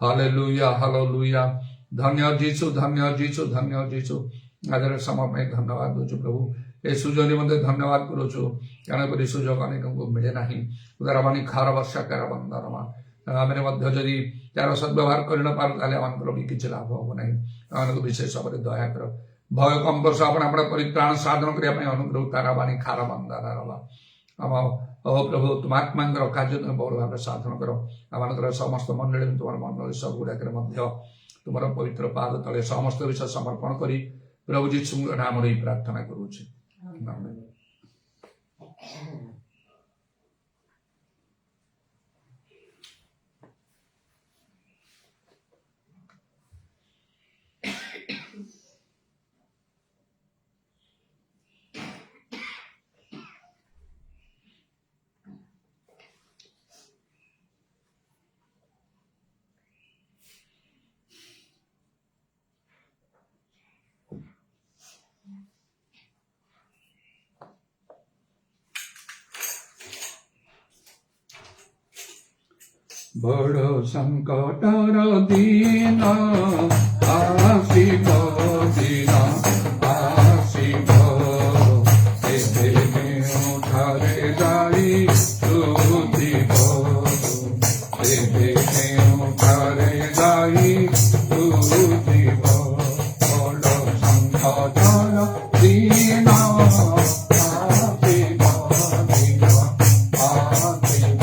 Hallelujah hallelujah. ଧନ୍ୟ ଯୀଶୁ, ଧନ୍ୟ ଯୀଶୁ, ଧନ୍ୟ ଯୀଶୁ। ଆଜିର ସମୟ ପାଇଁ ଧନ୍ୟବାଦ ଦେଉଛୁ ପ୍ରଭୁ। ଏ ସୁଯୋଗ ନିମନ୍ତେ ଧନ୍ୟବାଦ କରୁଛୁ, ତେଣୁକରି ସୁଯୋଗ ଅନେକଙ୍କୁ ମିଳେ ନାହିଁ। ଉଦାରବାଣୀ ଖାର ବର୍ଷା କାର ବନ୍ଦନମା। ଆମେ ମଧ୍ୟ ଯଦି ତାର ସଦ୍ବ୍ୟବହାର କରି ନପାରୁ ତାହେଲେ ଆମଙ୍କର ବି କିଛି ଲାଭ ହବ ନାହିଁ। ଆମମାନଙ୍କୁ ବିଶେଷ ଭାବରେ ଦୟା କର। ଭୟ କମ୍ପସ ଆପଣ ଆପଣ ପରିତ୍ରାଣ ସାଧନ କରିବା ପାଇଁ ଅନୁଗ୍ରହ ତାରାବାଣୀ ଖାର ବନ୍ଦନ ରବା। ଆମ ପ୍ରଭୁ ତୁମ ଆତ୍ମାଙ୍କର କାର୍ଯ୍ୟ ତୁମେ ବହୁଳ ଭାବରେ ସାଧନ କର। ଆମମାନଙ୍କର ସମସ୍ତ ମଣ୍ଡଳୀ ତୁମର ମଣ୍ଡଳୀ ସବୁ ଗୁଡ଼ାକରେ ମଧ୍ୟ ତୁମର ପବିତ୍ର ପାଦ ତଳେ ସମସ୍ତ ବିଷୟ ସମର୍ପଣ କରି ପ୍ରଭୁ ଯୀଶୁଙ୍କ ନାମରେ ହିଁ ପ୍ରାର୍ଥନା କରୁଛି। ଆମେନ୍। ବଡ଼ ସଂକଟର ଦିନ ଆସିବ, ଦିନ ଆସିବ, ଏବେ କେଉଁଠାରେ ଯାଇ ତୁଜିବ, ଏବେ କେଉଁଠାରେ ଯାଇ ତୁଜିବ। ବଡ଼ ସଂକଟର ଦିନ ଆସିବ, ଦିନ ଆସିବ,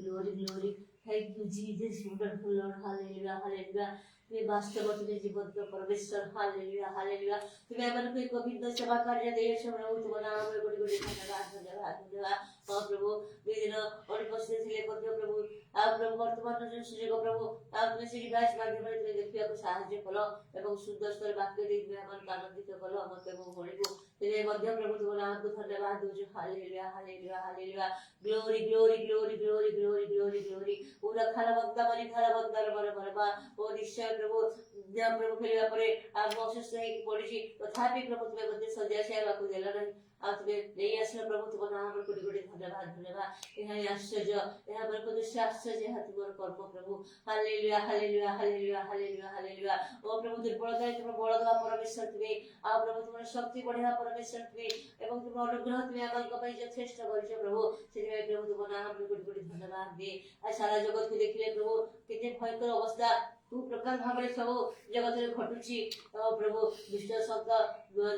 Jesus, wonderful Lord, hallelujah, hallelujah. तुम्ही वास्तव तुम्ही जिवंत परमेश्वर, हालेलुया हालेलुया. तुम्ही आम्हाला एक पवित्र सेवा कार्य देश प्रभु तुम्हारा नाम कोटी कोटी धन्यवाद धन्यवाद धन्यवाद. प्रभु विदिन अनुपस्थित ଥିଲେ ମଧ୍ୟ ପ୍ରଭୁ ଆଉ ପ୍ରଭୁ ବର୍ତ୍ତମାନ ଯେଉଁ ସୁଯୋଗ ପ୍ରଭୁ ଆଉ ତୁମେ ସେ ଡିଭାଇସ୍ ମାଧ୍ୟମରେ ତୁମେ ଦେଖିବାକୁ ସାହାଯ୍ୟ କଲ ଏବଂ ସୁନ୍ଦର ସ୍ୱର ବାକ୍ୟ ଦେଇ ତୁମେ ଆମକୁ ଆନନ୍ଦିତ କଲ ମୋତେ ଏବଂ ଭଳିକୁ ତେବେ ମଧ୍ୟ ପ୍ରଭୁ ତୁମ ନାମକୁ ଧନ୍ୟବାଦ ଦେଉଛୁ. ହାଲେଲୁୟା ହାଲେଲୁୟା hallelujah. Glory glory glory glory glory glory glory. ପୁରା ଖାର ବନ୍ଦ ମରି ଖାର ବନ୍ଦାର ମର ମରବା ଓ ନିଶ୍ଚୟ ପ୍ରଭୁ ପ୍ରଭୁ ଖେଳିବା ପରେ ଆମ ଅସୁସ୍ଥ ହେଇକି ପଡ଼ିଛି ତଥାପି ପ୍ରଭୁ ତୁମେ ମୋତେ ସଜା ସେବାକୁ ଦେଲ ନାହିଁ ଆଉ ତୁମେ ନେଇ ଆସିଲ ପ୍ରଭୁ ତୁମ ନାମର କୋଟି କୋଟି ଧନ୍ୟବାଦ ଧନ୍ୟବାଦ. ଏହା ହିଁ ଆଶ୍ଚର୍ଯ୍ୟ ଏହା ମୋର ଦୃଶ୍ୟ ଆଶ୍ଚର୍ଯ୍ୟ ଏହା ତୁମର କର୍ମ ପ୍ରଭୁ. ହାଲେଲୁୟା ହାଲେଲୁୟା ହାଲେଲୁୟା ହାଲେଲୁୟା ହାଲେଲୁୟା. ଓ ପ୍ରଭୁ ଦୁର୍ବଳତାରେ ତୁମ ବଳ ଦେବା ପରମେଶ୍ୱର ତୁମେ ଆଉ ପ୍ରଭୁ ତୁମର ଶକ୍ତି ବଢ଼େଇବା ପରମେଶ୍ୱର ତୁମେ ଏବଂ ତୁମ ଅନୁଗ୍ରହ ତୁମେ ଆମଙ୍କ ପାଇଁ ଯଥେଷ୍ଟ କରିଛ ପ୍ରଭୁ. ସେଥିପାଇଁ ପ୍ରଭୁ ତୁମ ନାମର କୋଟି କୋଟି ଧନ୍ୟବାଦ ଦିଏ. ଆଉ ସାରା ଜଗତକୁ ଦେଖିଲେ ପ୍ରଭୁ କେତେ ଭୟଙ୍କର ଅବସ୍ଥା तू प्रकार भाव सब जगत में घटुची प्रभु दुष्ट सत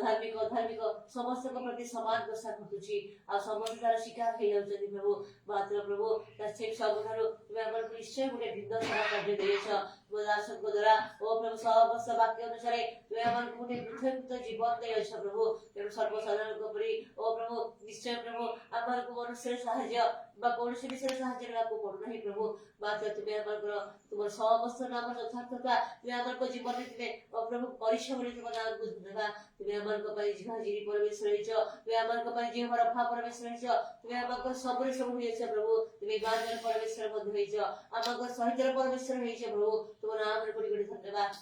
धार्मिक अधार्मिक समस्त प्रति समान दशा घटुची आ समस्त तार शिकार हो जाउछथि प्रभु. मात्र प्रभु ठीक सबठारु तुमे हमर निश्चय गोटे भिन्न सेवा कार्य देछ दासको द्वारा ओ प्रभु समस्त वाक्य अनुसार तुमे हमर गोटे पृथक जीवन देछ प्रभु. तेणु सर्वसाधारण परि ओ प्रभु निश्चय प्रभु हमर को मनुष्य साहाय्य बा कौनसी विषय साहाय्य करबाको पड़ुनाही प्रभु. मात्र तुमे हमर तुम समस्त नाम यथार्थता तुमे हमर जीवन में तुमे प्रभु परिश्रम रे तुम नाम को धन्यवाद. तुमे हमर पई जीवाजी परमेश्वर रहिछ तुमे हमर पई जीव रफा परमेश्वर रहिछ तुमे हमर सबरे सब होइछ प्रभु. तुमे गाजर परमेश्वर मध्य रहिछ हमर सहित परमेश्वर रहिछ प्रभु. तुम नाम रे कोटी कोटी धन्यवाद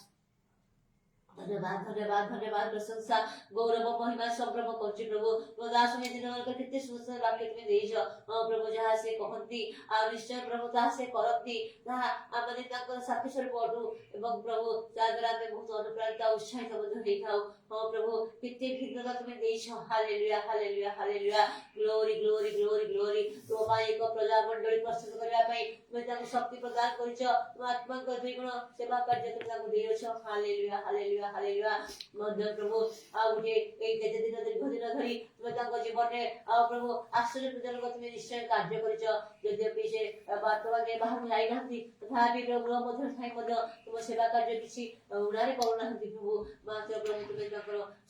धन्यवाद धन्यवाद धन्यवाद प्रशंसा गौरव महिमा संभ्रम करछि प्रभु. दास में दिन केते सुंदर वाक्य तुमे देइछ प्रभु जहा से कहंती आ निश्चय प्रभु ता से करंती ता आमने ताकर साथी स्वरूप अडू एवं प्रभु जागरा में बहुत अनुप्राणित उत्साहित मध्य देखाओ. प्रभु केते भिन्नता तुमे देइछ. हालेलुया hallelujah hallelujah. Glory glory glory glory. तो माय एक प्रजा मंडली प्रस्तुत करबा पई तुमे ताको शक्ति प्रदान करिछ. तुम आत्मा को द्विगुण सेवा कार्य तुमे ताको देइछ. हालेलुया हालेलुया हालेलुया. मध्य प्रभु आ उठे ए केते दिन दीर्घ दिन धरि तुमे ताको जीवन में आ प्रभु आश्चर्य प्रदान तुमे निश्चय कार्य करिछ. यद्यपि से वर्तमान के बाहर जाई नाथि तथापि प्रभु मध्य थाई मध्य तुम सेवा कार्य किछि उडारे करू नाथि प्रभु. मात्र प्रभु तुमे ताको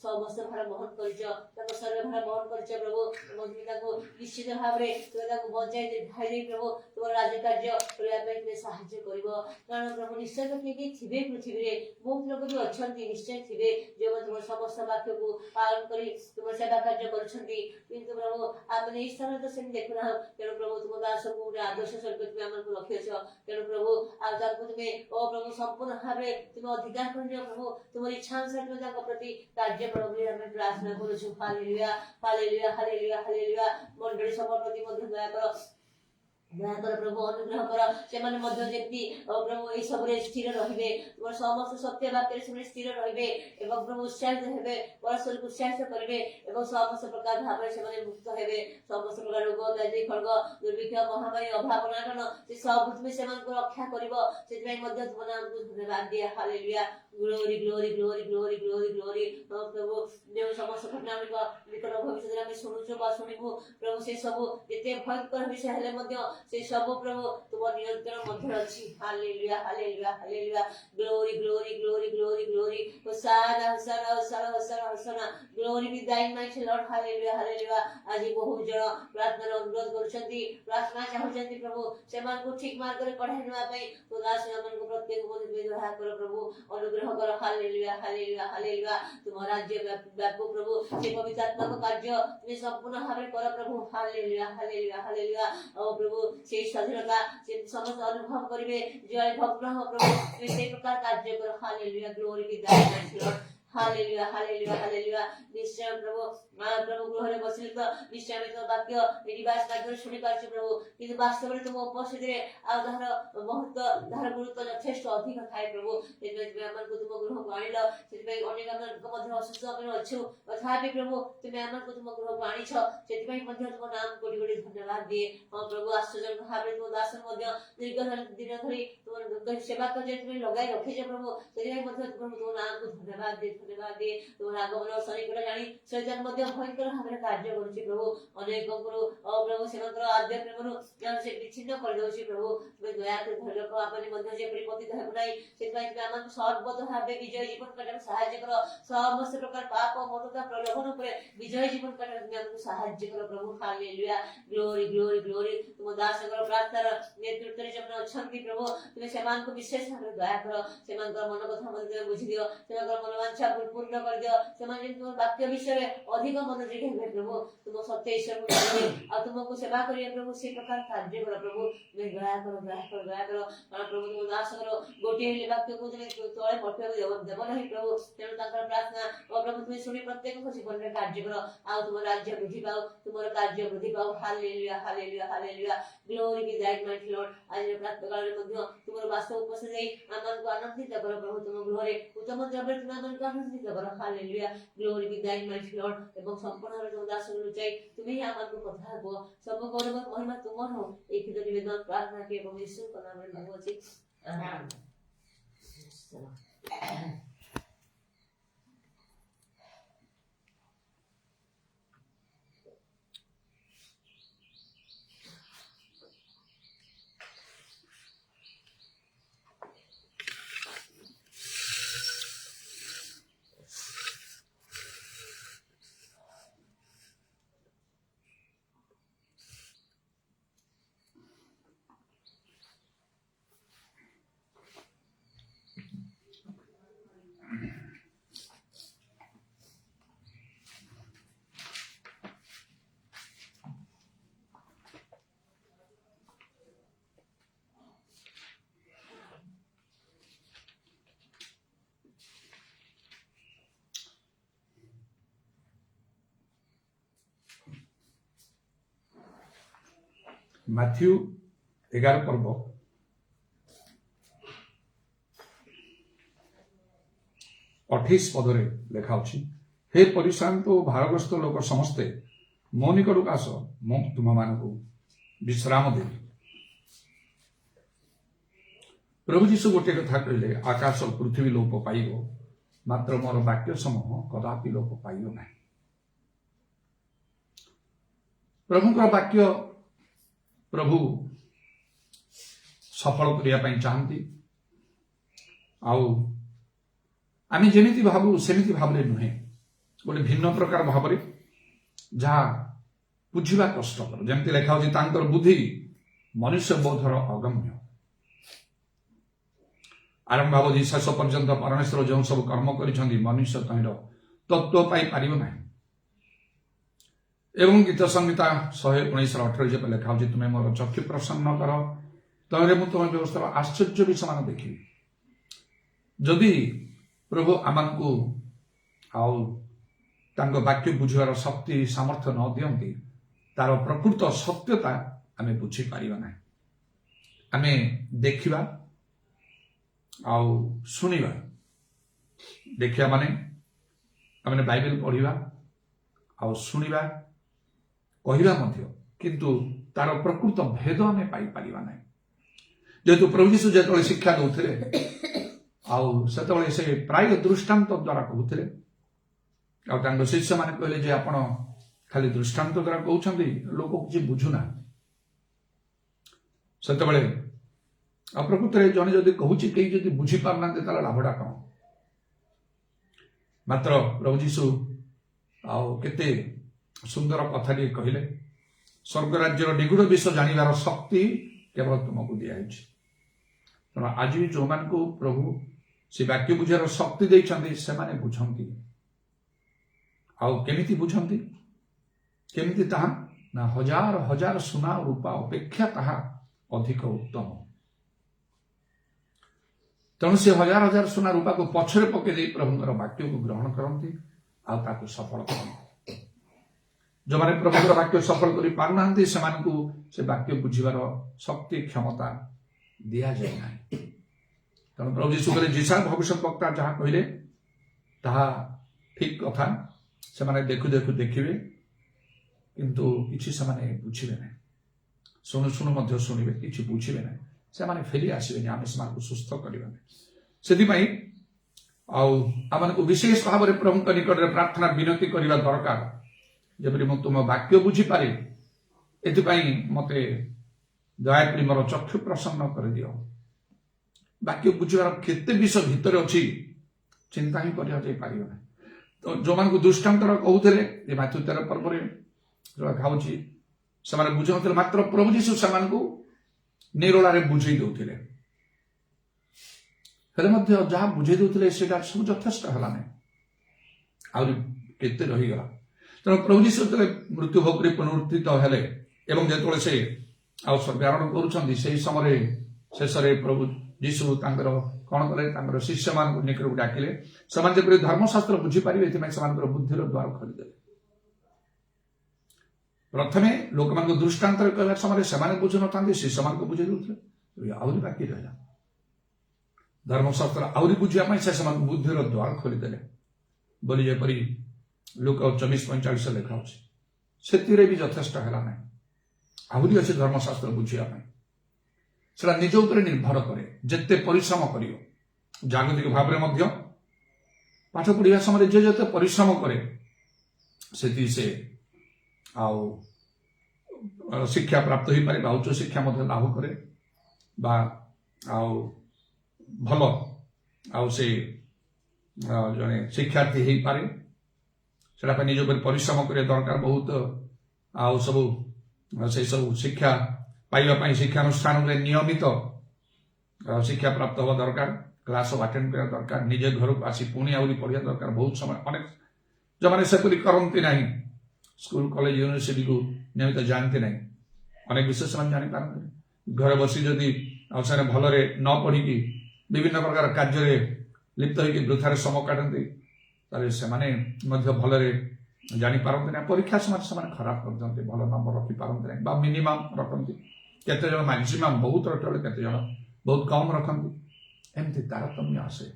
समस्त भार वहन करिछ ताको सर्व भार वहन करिछ प्रभु. तुमे ताको निश्चित भाव रे तुमे ताको बचाई दे भाई दे प्रभु. तुम राज्य कार्य करबा पई तुमे सहायता करिवो. कारण प्रभु निश्चय तो कि थिबे पृथ्वी रे बहुत लोक भी अछंती निश्चय थिबे जो तुम समस्त वाक्य को पालन करी तुम सेवा कार्य करछंती. किंतु प्रभु आपने इस तरह तो से देखुना तेणु प्रभु तुम दास को गोटे आदर्श स्वरूप तुम हमको रखिछ. तेणु प्रभु आ ताको तुमे ओ प्रभु संपूर्ण भाव तुम अधिकार करियो प्रभु. तुम इच्छा अनुसार तुम ताको प्रति कार्य प्रभु हमें प्रार्थना करूछु. हालेलुया हालेलुया हालेलुया हालेलुया. मंडली सब प्रति मध्य दया कर दयाकर प्रभु अनुग्रह कर से जेमती प्रभु ये सब स्थिर रहिबे. तुम समस्त सत्य वाक्य से स्थिर रहिबे एवं प्रभु उत्साहित हेबे परस्पर को उत्साहित करिवे एवं समस्त प्रकार भाव से मुक्त हेबे. समस्त प्रकार रोग व्याधि खड्ग दुर्भिक्ष महामारी अभाव अनाटन से सब तुम से रक्षा करिवो. सेति मध्ये तुम नाम को धन्यवाद दिया. हालेलुया. Glory glory glory glory glory glory. प्रभु जो समस्त घटना निकट भविष्य में शुणुछु बा शुणिबु प्रभु से सब एते भयंकर विषय हेले मध्ये से सब प्रभु तुम नियंत्रण मध्य अछि. हालेलुया hallelujah hallelujah. Glory glory glory glory glory. होसाना होसाना होसाना होसाना होसाना. Glory be thine my lord. हालेलुया हालेलुया. आज बहुत जन प्रार्थना अनुरोध करछंती प्रार्थना चाहछंती प्रभु सेमान को ठीक मार्ग रे पढ़ाई नवा पई तो दास हमन को प्रत्येक मध्य दया कर प्रभु अनुग्रह कर. Hallelujah hallelujah hallelujah. तुम राज्य व्यापक प्रभु से पवित्र आत्मा को कार्य तुम संपूर्ण भाव कर प्रभु. हालेलुया हालेलुया हालेलुया. ओ प्रभु से स्वाधीनता से समस्त अनुभव करिवे जय भक्त हो प्रभु से प्रकार कार्य कर. Hallelujah. Glory be that hallelujah hallelujah hallelujah. निश्चय प्रभु प्रभु गृह रे बसिल तो निश्चय में तो वाक्य निवास कार्य सुनि पाछ प्रभु. किंतु वास्तव में तुम उपस्थित रे आ धार बहुत धार गुरुत्व यथेष्ट अधिक थाए प्रभु. सेति हमन को तुम गृह को आनिल सेति अनेक हमन को मध्य असुस्थ अपन अछु तथापि प्रभु तुम हमन को तुम गृह को आनिछ. सेति मध्य तुम नाम कोटी कोटी धन्यवाद दिए. प्रभु आश्चर्य भाव रे तुम दास मध्य दीर्घ दिन धरि तुम सेवा कार्य तुम लगाई रखिछ प्रभु. सेति मध्य तुम नाम को धन्यवाद दे. धन्यवाद दिए तुम आगमन सनिकट जानी शैतान मध्य भयंकर भाव कार्य करुछि प्रभु अनेक प्रभु से आद्य प्रेम से विच्छिन्न कर दउछि प्रभु तुम दया कर घर लोक आपने मध्य जे परिपतित हेबु नाही सेतबाई तुम आमन सर्वत भावे विजय जीवन काटन सहाय्य कर समस्त प्रकार पाप ममता प्रलोभन ऊपर विजय जीवन काटन तुम हमको सहाय्य कर प्रभु हालेलुया ग्लोरी ग्लोरी ग्लोरी तुम दासଙ୍କର प्रार्थना नेतृत्व रे जमन अछंती प्रभु तुम सेमान को विशेष भाव दया कर सेमान का मन कथा मध्य बुझि दियो सेमान मन वांछा पूर्ण कर दियो सेमान जे तुम वाक्य विषय रे अधिक मनोযোগী हेबे प्रभु तुम सत्य ईश्वर को आ तुमको सेवा करिए प्रभु से प्रकार कार्य कर प्रभु तुम दया करो प्रभु तुम दासଙ୍କର गोटे हेले वाक्य को तुम तळे पठे देव नहीं प्रभु तेणु ताकर प्रार्थना ओ प्रभु तुम सुनि प्रत्येक को जीवन रे कार्य करो आ तुम राज्य वृद्धि पाओ तुमर कार्य वृद्धि पाओ hallelujah hallelujah hallelujah glory be that my lord आज प्रार्थना काल रे मध्य तुमर वास्तव उपस्थित जाई आमन को आनंदित करो प्रभु तुम गृहरे उत्तम द्रव्य तुम आमन को आनंदित करो hallelujah glory be that my lord एवं संपूर्ण तुम दास को लुचाई तुम ही आमन को कथा हो सब गौरव महिमा तुमर हो एक ही निवेदन प्रार्थना के एवं यीशु के नाम में मांगो छी आमीन। मैथ्यू 11 पर्व 28 पदरे लेखा अछि हे परिश्रांत और भारग्रस्त लोक समस्ते मो निकटक आस मु तुम मानक विश्राम देवी। प्रभु जीशु गोटे कथा कहले आकाश और पृथ्वी लोप पाइब मात्र मोर वाक्य समूह कदापि लोप पाइब ना। प्रभुଙ୍କର वाक्य प्रभु सफल करने चाहती आम जमी भावु सेमती भाव नुहे गोटे भिन्न प्रकार भाव जहाँ बुझा कष्टर जमी लेखा हो बुद्धि मनुष्य बोधर अगम्य आरंभ भाव शेष पर्यंत परमेश्वर जो सब कर्म कर मनुष्य तहिर तत्व पाई ना। एवं गीत संहिता 119:18 जब लेखा हो तुम्हें मोर चक्षु प्रसन्न कर तमें मुझे तुम व्यवस्था आश्चर्य भी समान देखी जदि प्रभु आम को वाक्य बुझार शक्ति सामर्थ्य न दियंती तार प्रकृत सत्यता आम बुझीपार ना। आम देखा शुणा देखा माने आम बाइबल पढ़ा शुणा कहवा किंतु तार प्रकृत भेद आम पाई ना। जेहेतु प्रभु यीशु जो शिक्षा दौते से प्राय दृष्टांत द्वारा कहते शिष्य मैंने कहले आपण खाली दृष्टांत द्वारा कहते लोक किसी बुझुना से प्रकृत में जड़े जदि कहूँ कहीं बुझी पारना लाभटा कौन मात्र प्रभु यीशु केते सुंदर कथा कहले स्वर्ग राज्यर निगूढ़ विषय जानिबार शक्ति केवल तुमको दिखाई तेना आज भी जो मान को प्रभु से वाक्य बुझार शक्ति देते से माने बुझंती केमिति बुझंती केमिति ताहा ना हजार हजार सुना रूपा अपेक्षा ताहा अधिक उत्तम तेणु से हजार हजार सुना रूपा को पछरे पके प्रभुंर वाक्य को ग्रहण करती आकु सफल करती। जो मैंने प्रभुर वाक्य सफल कर पारना से वाक्य बुझार शक्ति क्षमता दि जाए ना। तेणु प्रभु यीशु कहले जिसा भविष्य वक्ता जहाँ कहले ताहा ठीक कथा से माने देखु देखु देखिए किंतु किछि से माने बुझिबे ना शुणु शुणु मध्य शुणिबे किछि बुझिबे ना से माने फेरी आसबे आम से सुस्थ करवा से आमको विशेष भाव में प्रभु निकट में प्रार्थना विनती करने दरकार जबरी मु तुम वाक्य बुझीपारे एथिपाई मते दयाकरी मोर चक्षु प्रसन्न कर दियो। वाक्य बुझार केते विषय भितर अच्छी चिंता ही कर तो जो मान दृष्टांतर कहते माथ्यू 13 पर्व जो खाऊँगी से बुझे मात्र प्रभु जीशु से निरोला बुझे दौले जहाँ बुझे दौले सब यथेष्ट है आते रहीगला तेणु प्रभु जीशु जो मृत्यु भोग पुनरुत्थित हेले जो से स्वर्गारोहण करुँच समय शेष प्रभु जीशु कौन कले शिष्य मान निकट को डाकिले से धर्मशास्त्र बुझीपारे बुद्धिर द्वार खोलीदे। प्रथमे लोक मान दृष्टांतर कहला समय से बुझु न शिष्य मान बुझे दूसरे आहरी बाकी रहा धर्मशास्त्र आहरी बुझापी से बुद्धिर द्वार खोलीदे बोली जेपरी लुक 24:45 लिखा से भी यथेष्ट है ना आहरी अच्छे धर्मशास्त्र बुझापी से निज उपर निर्भर करे जिते परिश्रम कर जागतिक भाव में पाठ पढ़ा समय जे जिते परिश्रम करे से शिक्षा प्राप्त हो पारे उच्च शिक्षा लाभ करे भल से जड़े शिक्षार्थी हो पारे से निज उपर परिश्रम करे दरकार बहुत से सब शिक्षा पाइबापी शिक्षानुष्ठान में नियमित शिक्षा प्राप्त हवा दरकार क्लास अटेंड करा दरकार निजे घर को आसी पुणी आहरी पढ़ा दरकार बहुत समय अनेक जो मैंने सेपरी करती ना स्कूल कॉलेज यूनिवर्सिटी को नियमित जानते ना अनेक विषय से जानी पारती घर बसी जदि से भलरे न पढ़ी विभिन्न प्रकार कार्य लिप्त होकर वृथार समय काटते से भलरे जानी पारती ना परीक्षा समय से खराब करते भल नंबर रखी पारती ना मिनिमम रखती केते जन मैक्सिमम बहुत रटे केते जन बहुत कम रखती एमती तारतम्य आसे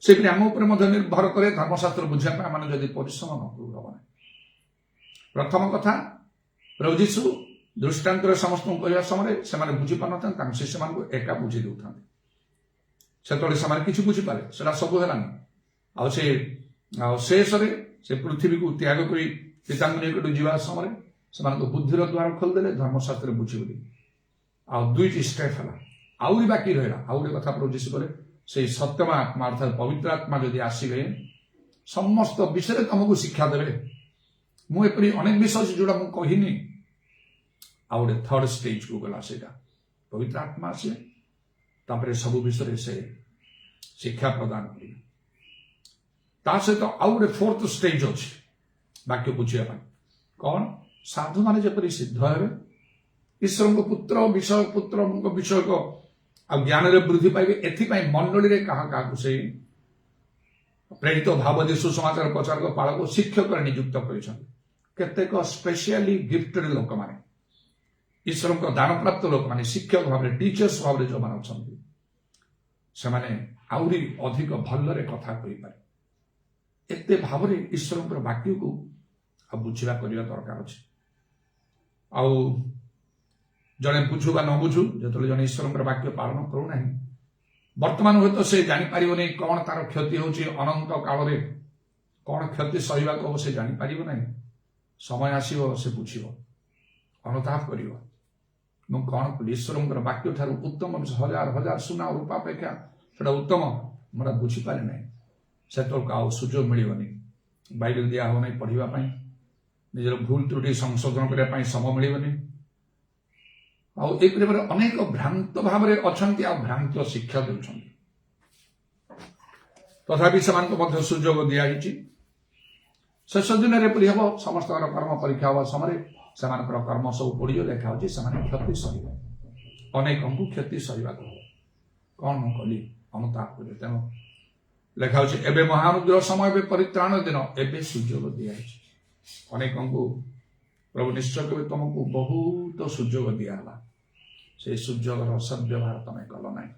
से आम उपर निर्भर करे धर्मशास्त्र बुझापी आम जदि परिश्रम न करू हम प्रथम कथा प्रभु जीशु दृष्टांतर समस्त कहवा समय से बुझी पार न शिष्य मान एका बुझे दौता से किसी बुझीपारे से सब है शेष से पृथ्वी को त्याग कर पिता निकट जावा समय से बुद्धिर द्वार खोलीदे धर्मशास्त्र बुझे दुईटी स्टेप है आहरी बाकी रहा आउ गोटे कथा प्रभु जीशु कहे से सत्यम आत्मा अर्थात पवित्र आत्मा जदि आसवे समस्त विषय तुमको शिक्षा देवे मुझे अनेक विषय जोड़ा मुझे कहनी आउ गोटे थर्ड स्टेज को गला से पवित्र आत्मा आसे तापर सब विषय से शिक्षा प्रदान कर सहित आउ गोटे फोर्थ स्टेज अच्छे वाक्य बुझापी कौन साधु माने जपरी सिद्ध हे ईश्वर को पुत्र विषय को ज्ञान वृद्धि पाइबे एथिपाई मंडली क्या से प्रेरित भाव सुसमाचार प्रचारक पालक शिक्षक नियुक्त करतेक स्पेशली गिफ्टेड लोक मैंने ईश्वर को दान प्राप्त लोक मैंने शिक्षक भाव में टीचर्स भाव में जो मैंने अच्छा आहरी अधिक भलरे कथा कहीपे एते भाव में ईश्वर वाक्य को बुझा करने दरकार अच्छे जड़े बुझु बा न बुझु जो जन ईश्वर वाक्य पालन करूना बर्तमान हूँ तो से जापर नहीं कौन तार क्षति होची अनंत काल में कौन क्षति सहवा को से जापर ना समय आसो से बुझ अनुताप कर कौन कली ईश्वर वाक्य ठार उत्तम हजार हजार सुना रूपा अपेक्षा से उत्तम मोटा बुझीपारे ना से सुजोग मिलनी बाइबल दिया हो नहीं पढ़ापी निजर भूल त्रुटि संशोधन करने समय मिलनी अनेक भ्रांत भाव में अच्छा भ्रांत शिक्षा दे तथापि से सुजोग दिखाई शेष दिन में हम समस्त कर्म परीक्षा हवा समय से कर्म सब पड़ देखा क्षति सह अनेक क्षति सहवा कौन मुझे कली अनुताप कर तेणु लिखा एवं महानुग्रह समय परित्राण दिन एवं सुजोग दिखाई अनेक प्रभु निश्चय कहे तुमको बहुत सुजोग दिहला से सुजोगर सद्व्यवहार तुम कल ना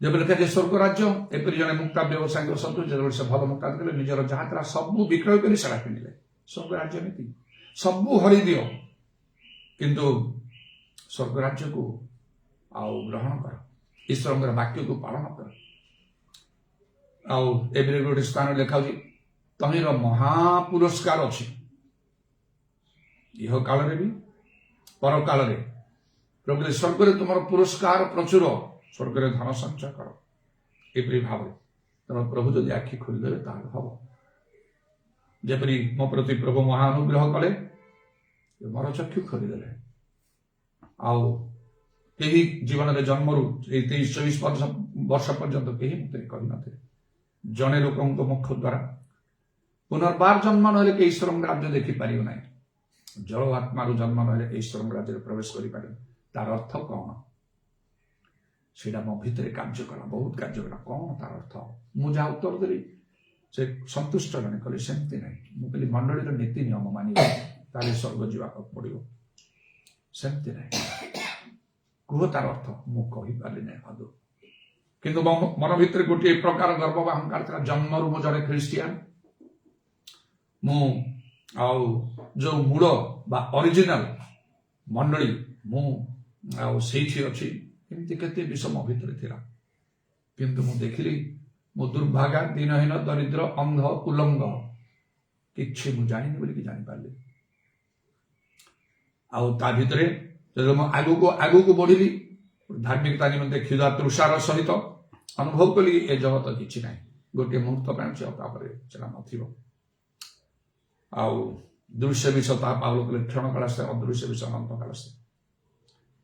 जब लिखा स्वर्ग राज्य एपरी जड़े मुक्ता व्यवसायी सत्व जो से भल मुक्ता कले निजर जहाँ था सब विक्रय कर किणिले स्वर्ग राज्य नीति सब हरी दियो किंतु स्वर्ग राज्य को ग्रहण कर ଈଶ୍ୱରଙ୍କର ବାକ୍ୟକୁ ପାଳନ କର। ଆଉ ଏବେ ଗୋଟେ ସ୍ଥାନ ଲେଖାଉଛି ତହିଁର ମହାପୁରସ୍କାର ଅଛି ଇହ କାଳରେ ବି ପରକାଳରେ। ପ୍ରଭୁ ସ୍ୱର୍ଗରେ ତୁମର ପୁରସ୍କାର ପ୍ରଚୁର, ସ୍ୱର୍ଗରେ ଧନ ସଞ୍ଚୟ କର। ଏପରି ଭାବରେ ତମ ପ୍ରଭୁ ଯଦି ଆଖି ଖୋଲିଦେବେ ତାହେଲେ ହବ। ଯେପରି ମୋ ପ୍ରତି ପ୍ରଭୁ ମହାନୁଗ୍ରହ କଲେ, ମୋର ଚକ୍ଷୁ ଖୋଲିଦେଲେ। ଆଉ କେହି ଜୀବନରେ ଜନ୍ମରୁ ଏଇ 23-24 ବର୍ଷ ପର୍ଯ୍ୟନ୍ତ କେହି ମତେ କହିନଥିଲେ। ଜଣେ ଲୋକଙ୍କ ମୁଖ ଦ୍ୱାରା ପୁନର୍ବାର ଜନ୍ମ ନହେଲେ କେହି ଈଶ୍ୱରଙ୍କ ରାଜ୍ୟ ଦେଖିପାରିବ ନାହିଁ। ଜଳ ଆତ୍ମାରୁ ଜନ୍ମ ନହେଲେ ଈଶ୍ୱରଙ୍କ ରାଜ୍ୟରେ ପ୍ରବେଶ କରିପାରିବ। ତାର ଅର୍ଥ କଣ? ସେଇଟା ମୋ ଭିତରେ କାର୍ଯ୍ୟ କଲା, ବହୁତ କାର୍ଯ୍ୟ କଲା। କଣ ତାର ଅର୍ଥ? ମୁଁ ଯାହା ଉତ୍ତର ଦେଲି ସେ ସନ୍ତୁଷ୍ଟ ଜଣେ କଲେ ସେମିତି ନାହିଁ। ମୁଁ କହିଲି ମଣ୍ଡଳୀର ନୀତି ନିୟମ ମାନିବ ତାହେଲେ ସ୍ୱର୍ଗ ଯିବାକୁ ପଡିବ, ସେମିତି ନାହିଁ। କୁହ ତାର ଅର୍ଥ। ମୁଁ କହିପାରିଲି ନାହିଁ ଆଦୌ। କିନ୍ତୁ ମନ ଭିତରେ ଗୋଟିଏ ପ୍ରକାର ଗର୍ବ ବା ଅହଙ୍କାର ଥିଲା। ଜନ୍ମରୁ ମୁଁ ଜଣେ ଖ୍ରୀଷ୍ଟିଆନ, ମୁଁ ଆଉ ଯୋଉ ମୂଳ ବା ଅରିଜିନାଲ ମଣ୍ଡଳୀ ମୁଁ ଆଉ ସେଇଠି ଅଛି। ଏମିତି କେତେ ବିଷୟ ମୋ ଭିତରେ ଥିଲା। କିନ୍ତୁ ମୁଁ ଦେଖିଲି ମୁଁ ଦୁର୍ଭାଗା, ଦିନହୀନ, ଦରିଦ୍ର, ଅନ୍ଧ, ଉଲଙ୍ଗ, କିଛି ମୁଁ ଜାଣିନି ବୋଲିକି ଜାଣିପାରିଲି। ଆଉ ତା ଭିତରେ ଯେତେବେଳେ ମୁଁ ଆଗକୁ ବଢିଲି, ଧାର୍ମିକତା ନିମନ୍ତେ କ୍ଷୁଧା ତୃଷାର ସହିତ ଅନୁଭବ କଲି ଏ ଜଗତ କିଛି ନାହିଁ, ଗୋଟିଏ ମୁହୂର୍ତ୍ତ ପାଇଁ ଅଛି, ଆଉ ତାପରେ ସେଟା ନଥିବ। ଆଉ ଦୃଶ୍ୟ ବିଷୟ ତାହା ପାଉଲ କଲେ କ୍ଷଣ କାଳସ୍ଥେ, ଅଦୃଶ୍ୟ ବିଷୟ ଅନନ୍ତ କାଳସ୍ଥେ।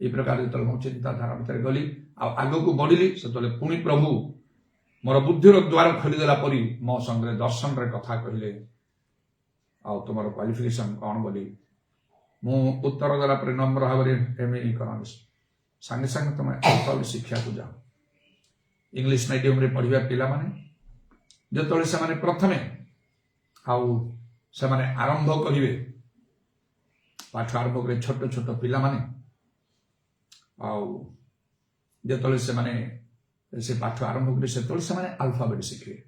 এই ପ୍ରକାର ଯେତେବେଳେ ମୁଁ ଚିନ୍ତାଧାରା ଭିତରେ ଗଲି ଆଉ ଆଗକୁ ବଢିଲି, ସେତେବେଳେ ପୁଣି ପ୍ରଭୁ ମୋର ବୁଦ୍ଧିର ଦ୍ୱାର ଖୋଲିଦେଲା ପରି ମୋ ସଙ୍ଗରେ ଦର୍ଶନରେ କଥା କହିଲେ, ଆଉ ତୁମର କ୍ୱାଲିଫିକେସନ କଣ ବୋଲି। ମୁଁ ଉତ୍ତର ଦେଲା ପରେ ନମ୍ର ଭାବରେ MA ଇକୋନୋମିକ୍ସ। ସାଙ୍ଗେ ସାଙ୍ଗେ ତମେ ଅଲ୍ଟର ଶିକ୍ଷାକୁ ଯାଅ। ଇଂଲିଶ ମିଡିୟମରେ ପଢିବା ପିଲାମାନେ ଯେତେବେଳେ ସେମାନେ ପ୍ରଥମେ ଆଉ ସେମାନେ ଆରମ୍ଭ କରିବେ, ପାଠ ଆରମ୍ଭ କରିବେ, ଛୋଟ ଛୋଟ ପିଲାମାନେ ଆଉ ଯେତେବେଳେ ସେମାନେ ସେ ପାଠ ଆରମ୍ଭ କରିବେ ସେତେବେଳେ ସେମାନେ ଆଲଫାବେଟ୍ ଶିଖିବେ।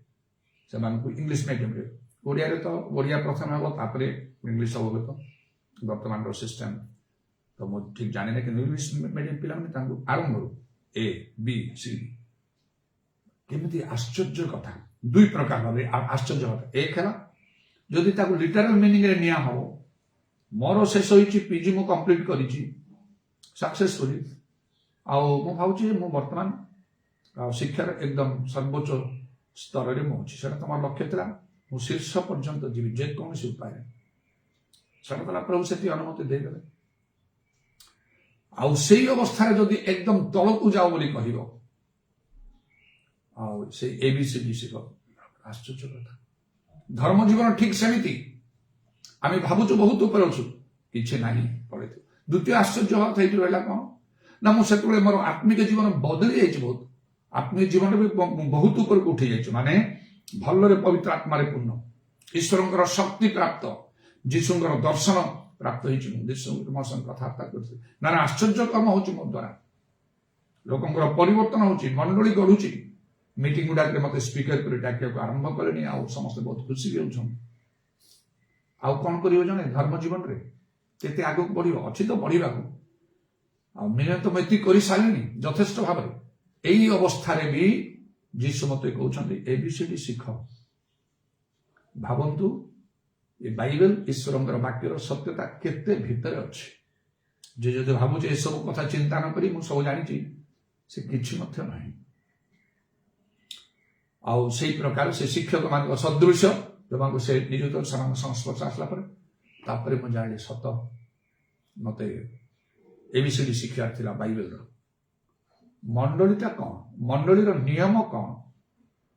ସେମାନଙ୍କୁ ଇଂଲିଶ ମିଡିୟମରେ, ଓଡ଼ିଆରେ ତ ଓଡ଼ିଆ ପ୍ରଥମେ ହେବ, ତାପରେ ଇଂଲିଶ ହବ ତ ବର୍ତ୍ତମାନର ସିଷ୍ଟମ ତ ମୁଁ ଠିକ ଜାଣିନି। କିନ୍ତୁ ଇଂଲିଶ ମିଡିୟମ ପିଲାମାନେ ତାଙ୍କୁ ଆରମ୍ଭରୁ ABCD। କେମିତି ଆଶ୍ଚର୍ଯ୍ୟ କଥା! ଦୁଇ ପ୍ରକାର ଭାବେ ଆଶ୍ଚର୍ଯ୍ୟ କଥା। ଏକ ହେଲା ଯଦି ତାକୁ ଲିଟରାଲ ମିନିଂରେ ନିଆ ହବ, ମୋର ଶେଷ ହୋଇଛି PG ମୁଁ କମ୍ପ୍ଲିଟ କରିଛି ସକ୍ସେସଫୁଲି। ଆଉ ମୁଁ ଭାବୁଛି ମୁଁ ବର୍ତ୍ତମାନ ଶିକ୍ଷାର ଏକଦମ ସର୍ବୋଚ୍ଚ ସ୍ତରରେ ମୁଁ ଅଛି। ସେଟା ତମର ଲକ୍ଷ୍ୟ ଥିଲା, ମୁଁ ଶୀର୍ଷ ପର୍ଯ୍ୟନ୍ତ ଯିବି ଯେକୌଣସି ଉପାୟରେ। ସେଟା ତାହେଲେ ପ୍ରଭୁ ସେଠି ଅନୁମତି ଦେଇଦେଲେ। ଆଉ ସେଇ ଅବସ୍ଥାରେ ଯଦି ଏକଦମ ତଳକୁ ଯାଅ ବୋଲି କହିବ, ଆଉ ସେଇ ABCD ଶିଖ, ଆଶ୍ଚର୍ଯ୍ୟ କଥା। ଧର୍ମ ଜୀବନ ଠିକ ସେମିତି। ଆମେ ଭାବୁଛୁ ବହୁତ ଉପରେ ଅଛୁ, କିଛି ନାହିଁ ପଳେଇଥିବ। ଦ୍ୱିତୀୟ ଆଶ୍ଚର୍ଯ୍ୟ କଥା ଏଇଠି ରହିଲା କଣ ନା, ମୁଁ ସେତେବେଳେ ମୋର ଆତ୍ମିକ ଜୀବନ ବଦଳି ଯାଇଛି ବହୁତ। ଆତ୍ମିକ ଜୀବନ ବି ବହୁତ ଉପରକୁ ଉଠି ଯାଇଛି, ମାନେ ଭଲରେ ପବିତ୍ର ଆତ୍ମାରେ ପୂର୍ଣ୍ଣ, ଈଶ୍ୱରଙ୍କର ଶକ୍ତି ପ୍ରାପ୍ତ, ଯୀଶୁଙ୍କର ଦର୍ଶନ ପ୍ରାପ୍ତ ହେଇଛି। ମୁଁ ଯୀଶୁଙ୍କ ମୋ ସଙ୍ଗେ କଥାବାର୍ତ୍ତା କରୁଛି, ନା ଆଶ୍ଚର୍ଯ୍ୟ କର୍ମ ହଉଛି ମୋ ଦ୍ୱାରା। ଲୋକଙ୍କର ପରିବର୍ତ୍ତନ ହଉଛି, ମଣ୍ଡଳୀ ଗଢୁଛି। ମିଟିଂ ଗୁଡାକରେ ମତେ ସ୍ପିକର କରି ଡାକିବାକୁ ଆରମ୍ଭ କଲେଣି, ଆଉ ସମସ୍ତେ ବହୁତ ଖୁସି ବି ହଉଛନ୍ତି। ଆଉ କଣ କରିବ ଜଣେ ଧର୍ମ ଜୀବନରେ? କେତେ ଆଗକୁ ବଢିବ? ଅଛି ତ ବଢିବାକୁ। ଆଉ ମିଳନ ମୁଁ ଏତିକି କରିସାରିଲିଣି ଯଥେଷ୍ଟ ଭାବରେ। ଏଇ ଅବସ୍ଥାରେ ବି ଯୀଶୁ ମତେ କହୁଛନ୍ତି ABCD ଶିଖ। ଭାବନ୍ତୁ ଏ ବାଇବେଲ ଈଶ୍ୱରଙ୍କର ବାକ୍ୟର ସତ୍ୟତା କେତେ ଭିତରେ ଅଛି। ଯେ ଯଦି ଭାବୁଛି ଏସବୁ କଥା ଚିନ୍ତା ନ କରି ମୁଁ ସବୁ ଜାଣିଛି, ସେ କିଛି ମଧ୍ୟ ନାହିଁ। ଆଉ ସେଇ ପ୍ରକାର ସେ ଶିକ୍ଷକ ମାନଙ୍କ ସଦୃଶ୍ୟ ଯୋଉମାନଙ୍କୁ ସେ ନିଯୁକ୍ତ ସେମାନଙ୍କ ସଂସ୍ପର୍ଶ ଆସିଲା ପରେ ତାପରେ ମୁଁ ଜାଣିଲି ସତ ମତେ ABCD ଶିକ୍ଷାର ଥିଲା ବାଇବେଲର। ମଣ୍ଡଳୀଟା କଣ, ମଣ୍ଡଳୀର ନିୟମ କଣ,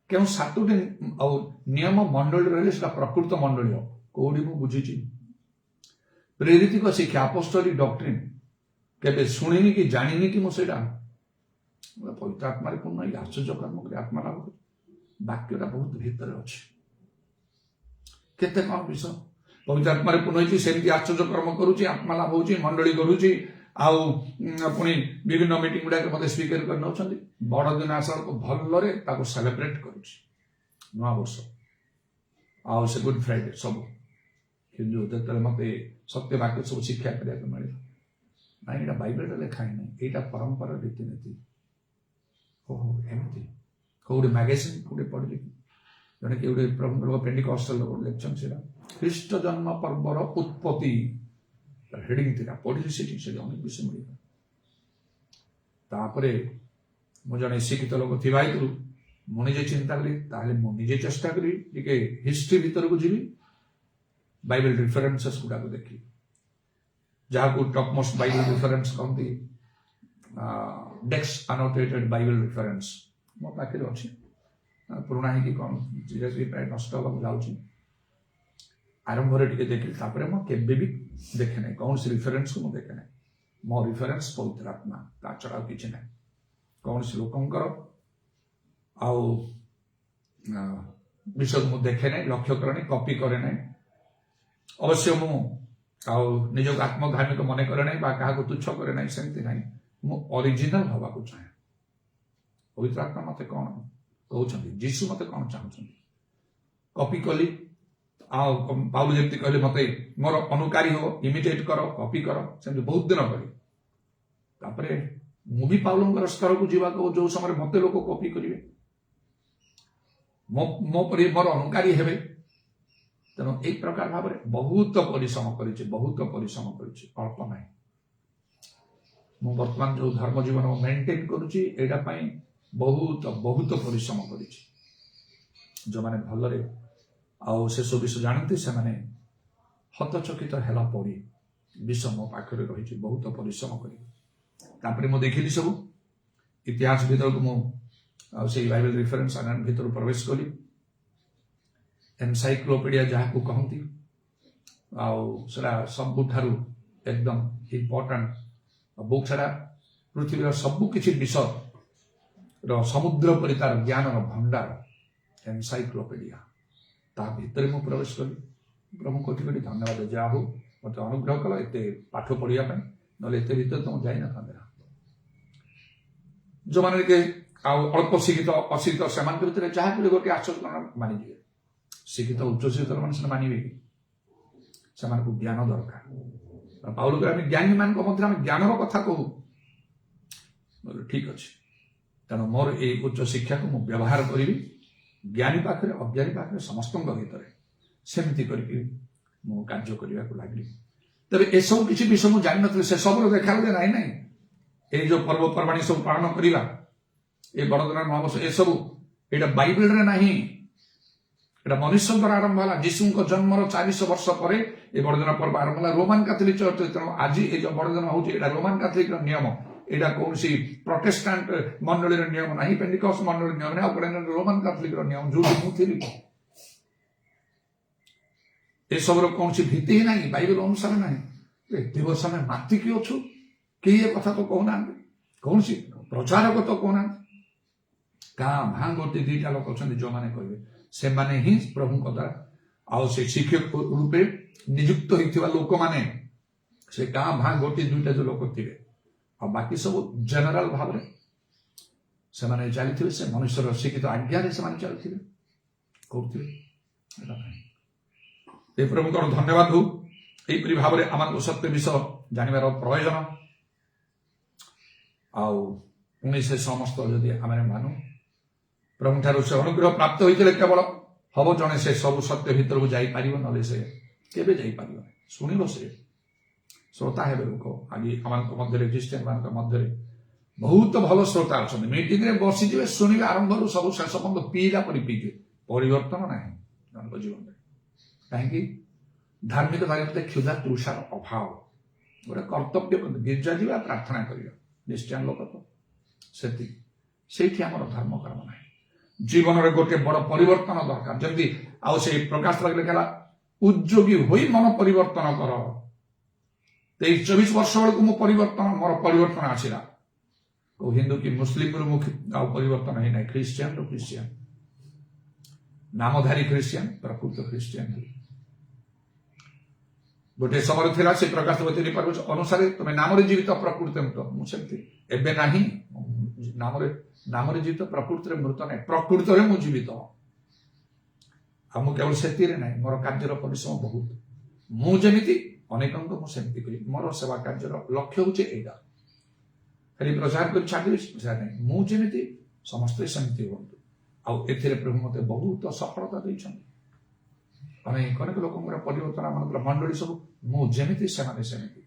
କେଉଁ 7ଟି ଆଉ ନିୟମ ମଣ୍ଡଳୀ ରହିଲେ ସେଟା ପ୍ରକୃତ ମଣ୍ଡଳୀ ହବ। କୋଉଠି ମୁଁ ବୁଝିଛି? ପ୍ରେରିତିକ ଶିକ୍ଷା, ଆପୋଷ୍ଟୋଲିକ ଡକ୍ଟ୍ରିନ୍ କେବେ ଶୁଣିନି କି ଜାଣିନି କି ମୁଁ ସେଇଟା। ପବିତ୍ର ଆତ୍ମାରେ ପୂର୍ଣ୍ଣ ହେଇକି ଆଶ୍ଚର୍ଯ୍ୟ କର୍ମ କରି ଆତ୍ମା ଲାଭ କରି ବାକ୍ୟଟା ବହୁତ ଭିତରେ ଅଛି। କେତେ କଣ ବିଷୟ ପବିତ୍ର ଆତ୍ମାରେ ପୂର୍ଣ୍ଣ ହେଇଛି, ସେମିତି ଆଶ୍ଚର୍ଯ୍ୟ କର୍ମ କରୁଛି, ଆତ୍ମା ଲାଭ ହଉଛି, ମଣ୍ଡଳୀ ଗଢୁଛି। ଆଉ ପୁଣି ବିଭିନ୍ନ ମିଟିଂ ଗୁଡାକ ମତେ ସ୍ପିକର କରି ନେଉଛନ୍ତି। ବଡଦିନ ଆସିଲା ବେଳକୁ ଭଲରେ ତାକୁ ସେଲିବ୍ରେଟ କରୁଛି, ନୂଆ ବର୍ଷ ଆଉ ସେ ଗୁଡ ଫ୍ରାଇଡେ ସବୁ। କିନ୍ତୁ ଯେତେବେଳେ ମତେ ସତ୍ୟ ବାକ୍ୟ ସବୁ ଶିକ୍ଷା କରିବାକୁ ମିଳିଲା, ନାଇଁ ଏଇଟା ବାଇବେଲରେ ଲେଖା ହିଁ ନାହିଁ, ଏଇଟା ପରମ୍ପରା ରୀତିନୀତି। ଓହୋ ଏମିତି କୋଉଠି ମ୍ୟାଗାଜିନ୍ କୋଉଠି ପଢିଲି ଜଣେ କିଏ ଗୋଟେ ପ୍ରଭୁଙ୍କ ଲୋକ ପେଣ୍ଟିକଷ୍ଟଲ ଲୋକ ଲେଖିଛନ୍ତି ସେଟା ଖ୍ରୀଷ୍ଟ ଜନ୍ମ ପର୍ବର ଉତ୍ପତ୍ତି ହେଡିଂ ଥିଲା ପଢିଲି ସେଠି ଅନେକ ବିଷୟ ମିଳିଲା। ତାପରେ ମୁଁ ଜଣେ ଶିକ୍ଷିତ ଲୋକ ଥିବା ହେତୁରୁ ମୁଁ ନିଜେ ଚିନ୍ତା କଲି ତାହେଲେ ମୁଁ ନିଜେ ଚେଷ୍ଟା କରିବି ଟିକେ ହିଷ୍ଟ୍ରି ଭିତରକୁ ଯିବି ବାଇବେଲ ରିଫରେନ୍ସେସ୍ ଗୁଡାକୁ ଦେଖିବି ଯାହାକୁ ଟପ୍ ମୋଷ୍ଟ ବାଇବେଲ ରିଫରେନ୍ସ କହନ୍ତି ଡେକ୍ସ ଆନୋଟେଟେଡ୍ ବାଇବେଲ ରିଫରେନ୍ସ ମୋ ପାଖରେ ଅଛି ପୁରୁଣା ହେଇକି କ'ଣ ଧୀରେ ଧୀରେ ପ୍ରାୟ ନଷ୍ଟ ହେବାକୁ ଯାଉଛି। ଆରମ୍ଭରେ ଟିକେ ଦେଖିଲି ତାପରେ ମୁଁ କେବେ ବି ଦେଖେ ନାହିଁ କୌଣସି ରିଫରେନ୍ସକୁ ମୁଁ ଦେଖେ ନାହିଁ ମୋ ରିଫରେନ୍ସ ପବିତ୍ର ଆତ୍ମା ତା ଛଡ଼ା ଆଉ କିଛି ନାହିଁ କୌଣସି ଲୋକଙ୍କର ଆଉ ବିଷୟକୁ ମୁଁ ଦେଖେ ନାହିଁ ଲକ୍ଷ୍ୟ କରେ ନାହିଁ କପି କରେ ନାହିଁ ଅବଶ୍ୟ ମୁଁ ଆଉ ନିଜକୁ ଆତ୍ମଧାର୍ମିକ ମନେ କରେ ନାହିଁ ବା କାହାକୁ ତୁଚ୍ଛ କରେ ନାହିଁ ସେମିତି ନାହିଁ ମୁଁ ଅରିଜିନାଲ ହେବାକୁ ଚାହେଁ। ପବିତ୍ର ଆତ୍ମା ମତେ କ'ଣ କହୁଛନ୍ତି ଯୀଶୁ ମତେ କ'ଣ ଚାହୁଁଛନ୍ତି କପି କଲି ଆଉ ପାଉଲ ଯେମିତି କହିଲେ ମତେ ମୋର ଅନୁକାରୀ ହୁଅ ଇମିଟେଟ୍ କର କପି କର ସେମିତି ବହୁତ ଦିନ କଲି ତାପରେ ମୁଁ ବି ପାଉଲଙ୍କର ସ୍ତରକୁ ଯିବାକୁ ଯୋଉ ସମୟରେ ମତେ ଲୋକ କପି କରିବେ ମୋ ପରି ମୋର ଅନୁକାରୀ ହେବେ ତେଣୁ ଏଇ ପ୍ରକାର ଭାବରେ ବହୁତ ପରିଶ୍ରମ କରିଛି ଅଳ୍ପ ନାହିଁ। ମୁଁ ବର୍ତ୍ତମାନ ଯୋଉ ଧର୍ମ ଜୀବନ ମେଣ୍ଟେନ୍ କରୁଛି ଏଇଟା ପାଇଁ ବହୁତ ପରିଶ୍ରମ କରିଛି। ଯୋଉମାନେ ଭଲରେ ଆଉ ସେସବୁ ବିଷୟ ଜାଣନ୍ତି ସେମାନେ ହତଚକିତ ହେଲା ପରି ବିଷୟ ମୋ ପାଖରେ ରହିଛି ବହୁତ ପରିଶ୍ରମ କରି ତାପରେ ମୁଁ ଦେଖିଲି ସବୁ ଇତିହାସ ଭିତରକୁ ମୁଁ ଆଉ ସେଇ ବାଇବେଲ ରିଫରେନ୍ସ ଭିତରୁ ପ୍ରବେଶ କଲି ଏନସାଇକ୍ଲୋପିଡିଆ ଯାହାକୁ କହନ୍ତି ଆଉ ସେଟା ସବୁଠାରୁ ଏକଦମ ଇମ୍ପୋର୍ଟାଣ୍ଟ ବୁକ୍ ସେଟା ପୃଥିବୀର ସବୁ କିଛି ବିଷୟର ସମୁଦ୍ର ପରି ତାର ଜ୍ଞାନର ଭଣ୍ଡାର ଏନସାଇକ୍ଲୋପିଡିଆ ତା ଭିତରେ ମୁଁ ପ୍ରବେଶ କଲି ପ୍ରଭୁ କୋଟି କୋଟି ଧନ୍ୟବାଦ ଯାହା ହଉ ମତେ ଅନୁଗ୍ରହ କଲ ଏତେ ପାଠ ପଢିବା ପାଇଁ ନହେଲେ ଏତେ ଭିତରେ ତ ମୁଁ ଯାଇନଥାନ୍ତି ନା। ଯୋଉମାନେ ଟିକେ ଆଉ ଅଳ୍ପ ଶିକ୍ଷିତ ଅଶିକ୍ଷିତ ସେମାନଙ୍କ ଭିତରେ ଯାହା ବି ଗୋଟେ ଆଶ୍ଚର୍ଯ୍ୟ ମାନିଯିବେ ଶିକ୍ଷିତ ଉଚ୍ଚ ଶିକ୍ଷିତ ମାନେ ସେମାନେ ମାନିବେ କି ସେମାନଙ୍କୁ ଜ୍ଞାନ ଦରକାର ପାଉଲ ଆମେ ଜ୍ଞାନୀ ମାନଙ୍କ ମଧ୍ୟରେ ଆମେ ଜ୍ଞାନର କଥା କହୁ ଠିକ ଅଛି ତେଣୁ ମୋର ଏଇ ଉଚ୍ଚ ଶିକ୍ଷାକୁ ମୁଁ ବ୍ୟବହାର କରିବି ଜ୍ଞାନୀ ପାଖରେ ଅଜ୍ଞାନୀ ପାଖରେ ସମସ୍ତଙ୍କ ଭିତରେ ସେମିତି କରିକି ମୁଁ କାର୍ଯ୍ୟ କରିବାକୁ ଲାଗିଲି। ତେବେ ଏସବୁ କିଛି ବିଷୟ ମୁଁ ଜାଣିନଥିଲି ସେସବୁର ଦେଖାଗଲେ ନାହିଁ ଏଇ ଯୋଉ ପର୍ବପର୍ବାଣୀ ସବୁ ପାଳନ କରିବା ଏ ବଡ଼ଦିନ ନୂଆବର୍ଷ ଏସବୁ ଏଇଟା ବାଇବେଲରେ ନାହିଁ ଏଇଟା ମନୁଷ୍ୟ ଦ୍ୱାରା ଆରମ୍ଭ ହେଲା ଯୀଶୁଙ୍କ ଜନ୍ମର 400 ବର୍ଷ ପରେ ଏ ବଡ଼ଦିନ ପର୍ବ ଆରମ୍ଭ ହେଲା ରୋମାନ କାଥୋଲିକ ଚର୍ଚ୍ଚ ତେଣୁ ଆଜି ଏ ଯୋଉ ବଡ଼ଦିନ ହଉଛି ଏଇଟା ରୋମାନ କାଥୋଲିକର ନିୟମ ଏଇଟା କୌଣସି ପ୍ରୋଟେଷ୍ଟାଣ୍ଟ ମଣ୍ଡଳୀର ନିୟମ ନାହିଁ ପେଣ୍ଟିକଷ୍ଟ ମଣ୍ଡଳୀର ନିୟମ ନାହିଁ ଆଉ ରୋମାନ କାଥୋଲିକର ନିୟମ ଯୋଉଠି ମୁଁ ଥିଲି ଏସବୁର କୌଣସି ଭିତ୍ତି ହିଁ ନାହିଁ ବାଇବେଲ ଅନୁସାରେ ନାହିଁ ଏତେ ବର୍ଷ ଆମେ ମାତିକି ଅଛୁ କେହି ଏ କଥା ତ କହୁନାହାନ୍ତି କୌଣସି ପ୍ରଚାରକ ତ କହୁନାହାନ୍ତି କାଁ ଭାଁ ଗୋଟେ ଦିଟା ଲୋକ ଅଛନ୍ତି ଯୋଉମାନେ କହିବେ ସେମାନେ ହିଁ ପ୍ରଭୁଙ୍କ ଦ୍ୱାରା ଆଉ ସେ ଶିକ୍ଷକ ରୂପେ ନିଯୁକ୍ତ ହେଇଥିବା ଲୋକମାନେ ସେ କାଁ ଭାଁ ଗୋଟେ ଦୁଇଟା ଯୋଉ ଲୋକ ଥିବେ ଆଉ ବାକି ସବୁ ଜେନେରାଲ ଭାବରେ ସେମାନେ ଚାଲିଥିବେ ସେ ମନୁଷ୍ୟର ଶିକ୍ଷିତ ଆଜ୍ଞାରେ ସେମାନେ ଚାଲିଥିବେ କରୁଥିବେ ଏ ପ୍ରଭୁଙ୍କର ଧନ୍ୟବାଦ ହଉ ଏହିପରି ଭାବରେ ଆମକୁ ସତ୍ୟ ବିଷୟ ଜାଣିବାର ପ୍ରয়োଜନ ଆଉ ପୁଣି ସେ ସମସ୍ତ ଯଦି ଆମେ ମାନୁ ପ୍ରଭୁଠାରୁ ସେ ଅନୁଗ୍ରହ ପ୍ରାପ୍ତ ହୋଇଥିଲେ କେବଳ ହବ ଜଣେ ସେ ସବୁ ସତ୍ୟ ଭିତରକୁ ଯାଇପାରିବ ନହେଲେ ସେ କେବେ ଯାଇପାରିବ ଶୁଣିବ ସେ ଶ୍ରୋତା ହେବେ ଲୋକ ଆଜି ଆମମାନଙ୍କ ମଧ୍ୟରେ ଖ୍ରୀଷ୍ଟିଆନ ମାନଙ୍କ ମଧ୍ୟରେ ବହୁତ ଭଲ ଶ୍ରୋତା ଅଛନ୍ତି ମିଟିଂରେ ବସିଯିବେ ଶୁଣିବେ ଆରମ୍ଭରୁ ସବୁ ଶେଷ ପର୍ଯ୍ୟନ୍ତ ପିଇଲା ପରି ପିଇଯିବେ ପରିବର୍ତ୍ତନ ନାହିଁ ଜଣଙ୍କ ଜୀବନରେ କାହିଁକି ଧାର୍ମିକତା ଭିତରେ କ୍ଷୁଧା ତୃଷାର ଅଭାବ ଗୋଟେ କର୍ତ୍ତବ୍ୟ ଗିର୍ଜା ଯିବା ପ୍ରାର୍ଥନା କରିବା ଖ୍ରୀଷ୍ଟିଆନ ଲୋକ ତ ସେତିକି ସେଇଠି ଆମର ଧର୍ମ କର୍ମ ନାହିଁ ଜୀବନରେ ଗୋଟେ ବଡ ପରିବର୍ତ୍ତନ ଦରକାର ଯେମିତି ଆଉ ସେଇ ପ୍ରକାଶ ଲେଖା ଉଦ୍ଯୋଗୀ ହୋଇ ମନ ପରିବର୍ତ୍ତନ କର 23-24 ବର୍ଷ ବେଳକୁ ମୋର ପରିବର୍ତ୍ତନ ଆସିଲା କୋଉ ହିନ୍ଦୁ କି ମୁସଲିମରୁ ମୁଁ ଆଉ ପରିବର୍ତ୍ତନ ହେଇନାହିଁ ଖ୍ରୀଷ୍ଟିଆନରୁ ଖ୍ରୀଷ୍ଟିଆନ ନାମଧାରୀ ଖ୍ରୀଷ୍ଟିଆନ ପ୍ରକୃତ ଖ୍ରୀଷ୍ଟିଆନ ଗୋଟେ ସମୟ ଥିଲା ସେ ପ୍ରକାଶ ଅନୁସାରେ ତମେ ନାମରେ ଜୀବିତ ପ୍ରକୃତି ମୃତ ମୁଁ ସେମିତି ଏବେ ନାହିଁ ନାମରେ ଜୀବିତ ପ୍ରକୃତିରେ ମୃତ ନାହିଁ ପ୍ରକୃତରେ ମୁଁ ଜୀବିତ ଆଉ ମୁଁ କେବଳ ସେତିରେ ନାହିଁ ମୋର କାର୍ଯ୍ୟର ପରିଶ୍ରମ ବହୁତ ମୁଁ ଯେମିତି ଅନେକଙ୍କ ମୁଁ ସେମିତି କରି ମୋର ସେବା କାର୍ଯ୍ୟର ଲକ୍ଷ୍ୟ ହଉଛି ଏଇଟା ଖାଲି ପ୍ରଚାର କରି ଛାଡ଼ିଦେବି ନାହିଁ ମୁଁ ଯେମିତି ସମସ୍ତେ ସେମିତି ହୁଅନ୍ତୁ। ଆଉ ଏଥିରେ ପ୍ରଭୁ ମୋତେ ବହୁତ ସଫଳତା ଦେଇଛନ୍ତି। ଅନେକ ଅନେକ ଲୋକଙ୍କର ପରିବର୍ତ୍ତନ ମାନଙ୍କର ମଣ୍ଡଳୀ ସବୁ ମୁଁ ଯେମିତି ସେମାନେ ସେମିତି,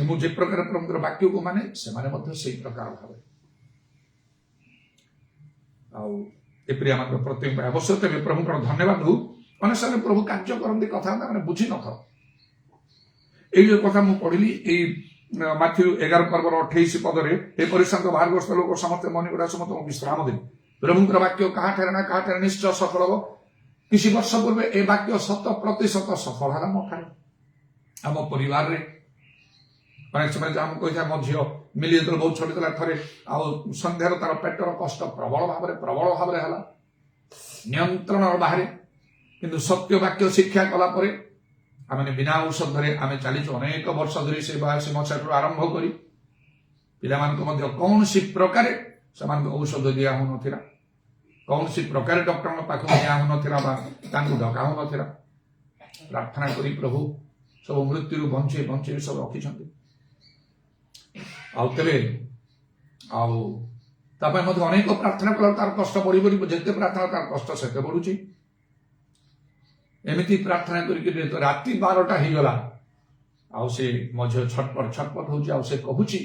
ମୁଁ ଯେ ପ୍ରକାର ପ୍ରଭୁଙ୍କର ବାକ୍ୟକୁ ମାନେ ସେମାନେ ମଧ୍ୟ ସେଇ ପ୍ରକାର ଭାବରେ। ଆଉ ଏପରି ଆମର ପ୍ରତ୍ୟେକ ଅବଶ୍ୟ ତେବେ ପ୍ରଭୁଙ୍କର ଧନ୍ୟବାଦ ହଉ। ଅନେକ ସମୟରେ ପ୍ରଭୁ କାର୍ଯ୍ୟ କରନ୍ତି କଥା ମାନେ ବୁଝି ନଥାଉ। ଏଇ ଯୋଉ କଥା ମୁଁ ପଢିଲି ଏଇ ମାଥ୍ୟୁ 11 ପର୍ବର 28 ପଦରେ, ଏ ପରିଶାନ୍ତ ବାହାରଗ୍ରସ୍ତ ଲୋକ ସମସ୍ତେ ମନେଗୁଡ଼ା ସମସ୍ତଙ୍କୁ ବିଶ୍ରାମ ଦେବେ। ପ୍ରଭୁଙ୍କର ବାକ୍ୟ କାହାଠାରେ ନା କାହାଠାରେ ନିଶ୍ଚୟ ସଫଳ ହବ। କିଛି ବର୍ଷ ପୂର୍ବେ ଏ ବାକ୍ୟ 100% ସଫଳ ହେଲା ମୋ ଠାରେ, ଆମ ପରିବାରରେ। ଅନେକ ସମୟ ଯାହା ମୁଁ କହିଥାଏ, ମୋ ଝିଅ ମିଲି ଯେତେବେଳେ ବହୁତ ଛୋଟ ଥିଲା, ଥରେ ଆଉ ସନ୍ଧ୍ୟାରେ ତାର ପେଟର କଷ୍ଟ ପ୍ରବଳ ଭାବରେ ହେଲା, ନିୟନ୍ତ୍ରଣର ବାହାରେ। କିନ୍ତୁ ସତ୍ୟ ବାକ୍ୟ ଶିକ୍ଷା କଲା ପରେ ଆମେ ବିନା ଔଷଧରେ ଆମେ ଚାଲିଛୁ ଅନେକ ବର୍ଷ ଧରି। ସେ 82 ମସିହାଠାରୁ ଆରମ୍ଭ କରି ପିଲାମାନଙ୍କୁ ମଧ୍ୟ କୌଣସି ପ୍ରକାରେ ସେମାନଙ୍କୁ ଔଷଧ ଦିଆ ହଉନଥିଲା, କୌଣସି ପ୍ରକାରେ ଡକ୍ଟରଙ୍କ ପାଖକୁ ନିଆ ହଉନଥିଲା ବା ତାଙ୍କୁ ଡକା ହଉନଥିଲା। ପ୍ରାର୍ଥନା କରି ପ୍ରଭୁ ସବୁ ମୃତ୍ୟୁରୁ ବଞ୍ଚେଇ ସବୁ ରଖିଛନ୍ତି। ଆଉ ତେବେ ଆଉ ତା ପାଇଁ ମଧ୍ୟ ଅନେକ ପ୍ରାର୍ଥନା କଲା, ତାର କଷ୍ଟ ବଢି ଯେତେ ପ୍ରାର୍ଥନା ତାର କଷ୍ଟ ସେତେ ବଢୁଛି। ଏମିତି ପ୍ରାର୍ଥନା କରିକି ରାତି 12ଟା ହେଇଗଲା, ଆଉ ସେ ମୋ ଝିଅ ଛଟପଟ ହଉଛି। ଆଉ ସେ କହୁଛି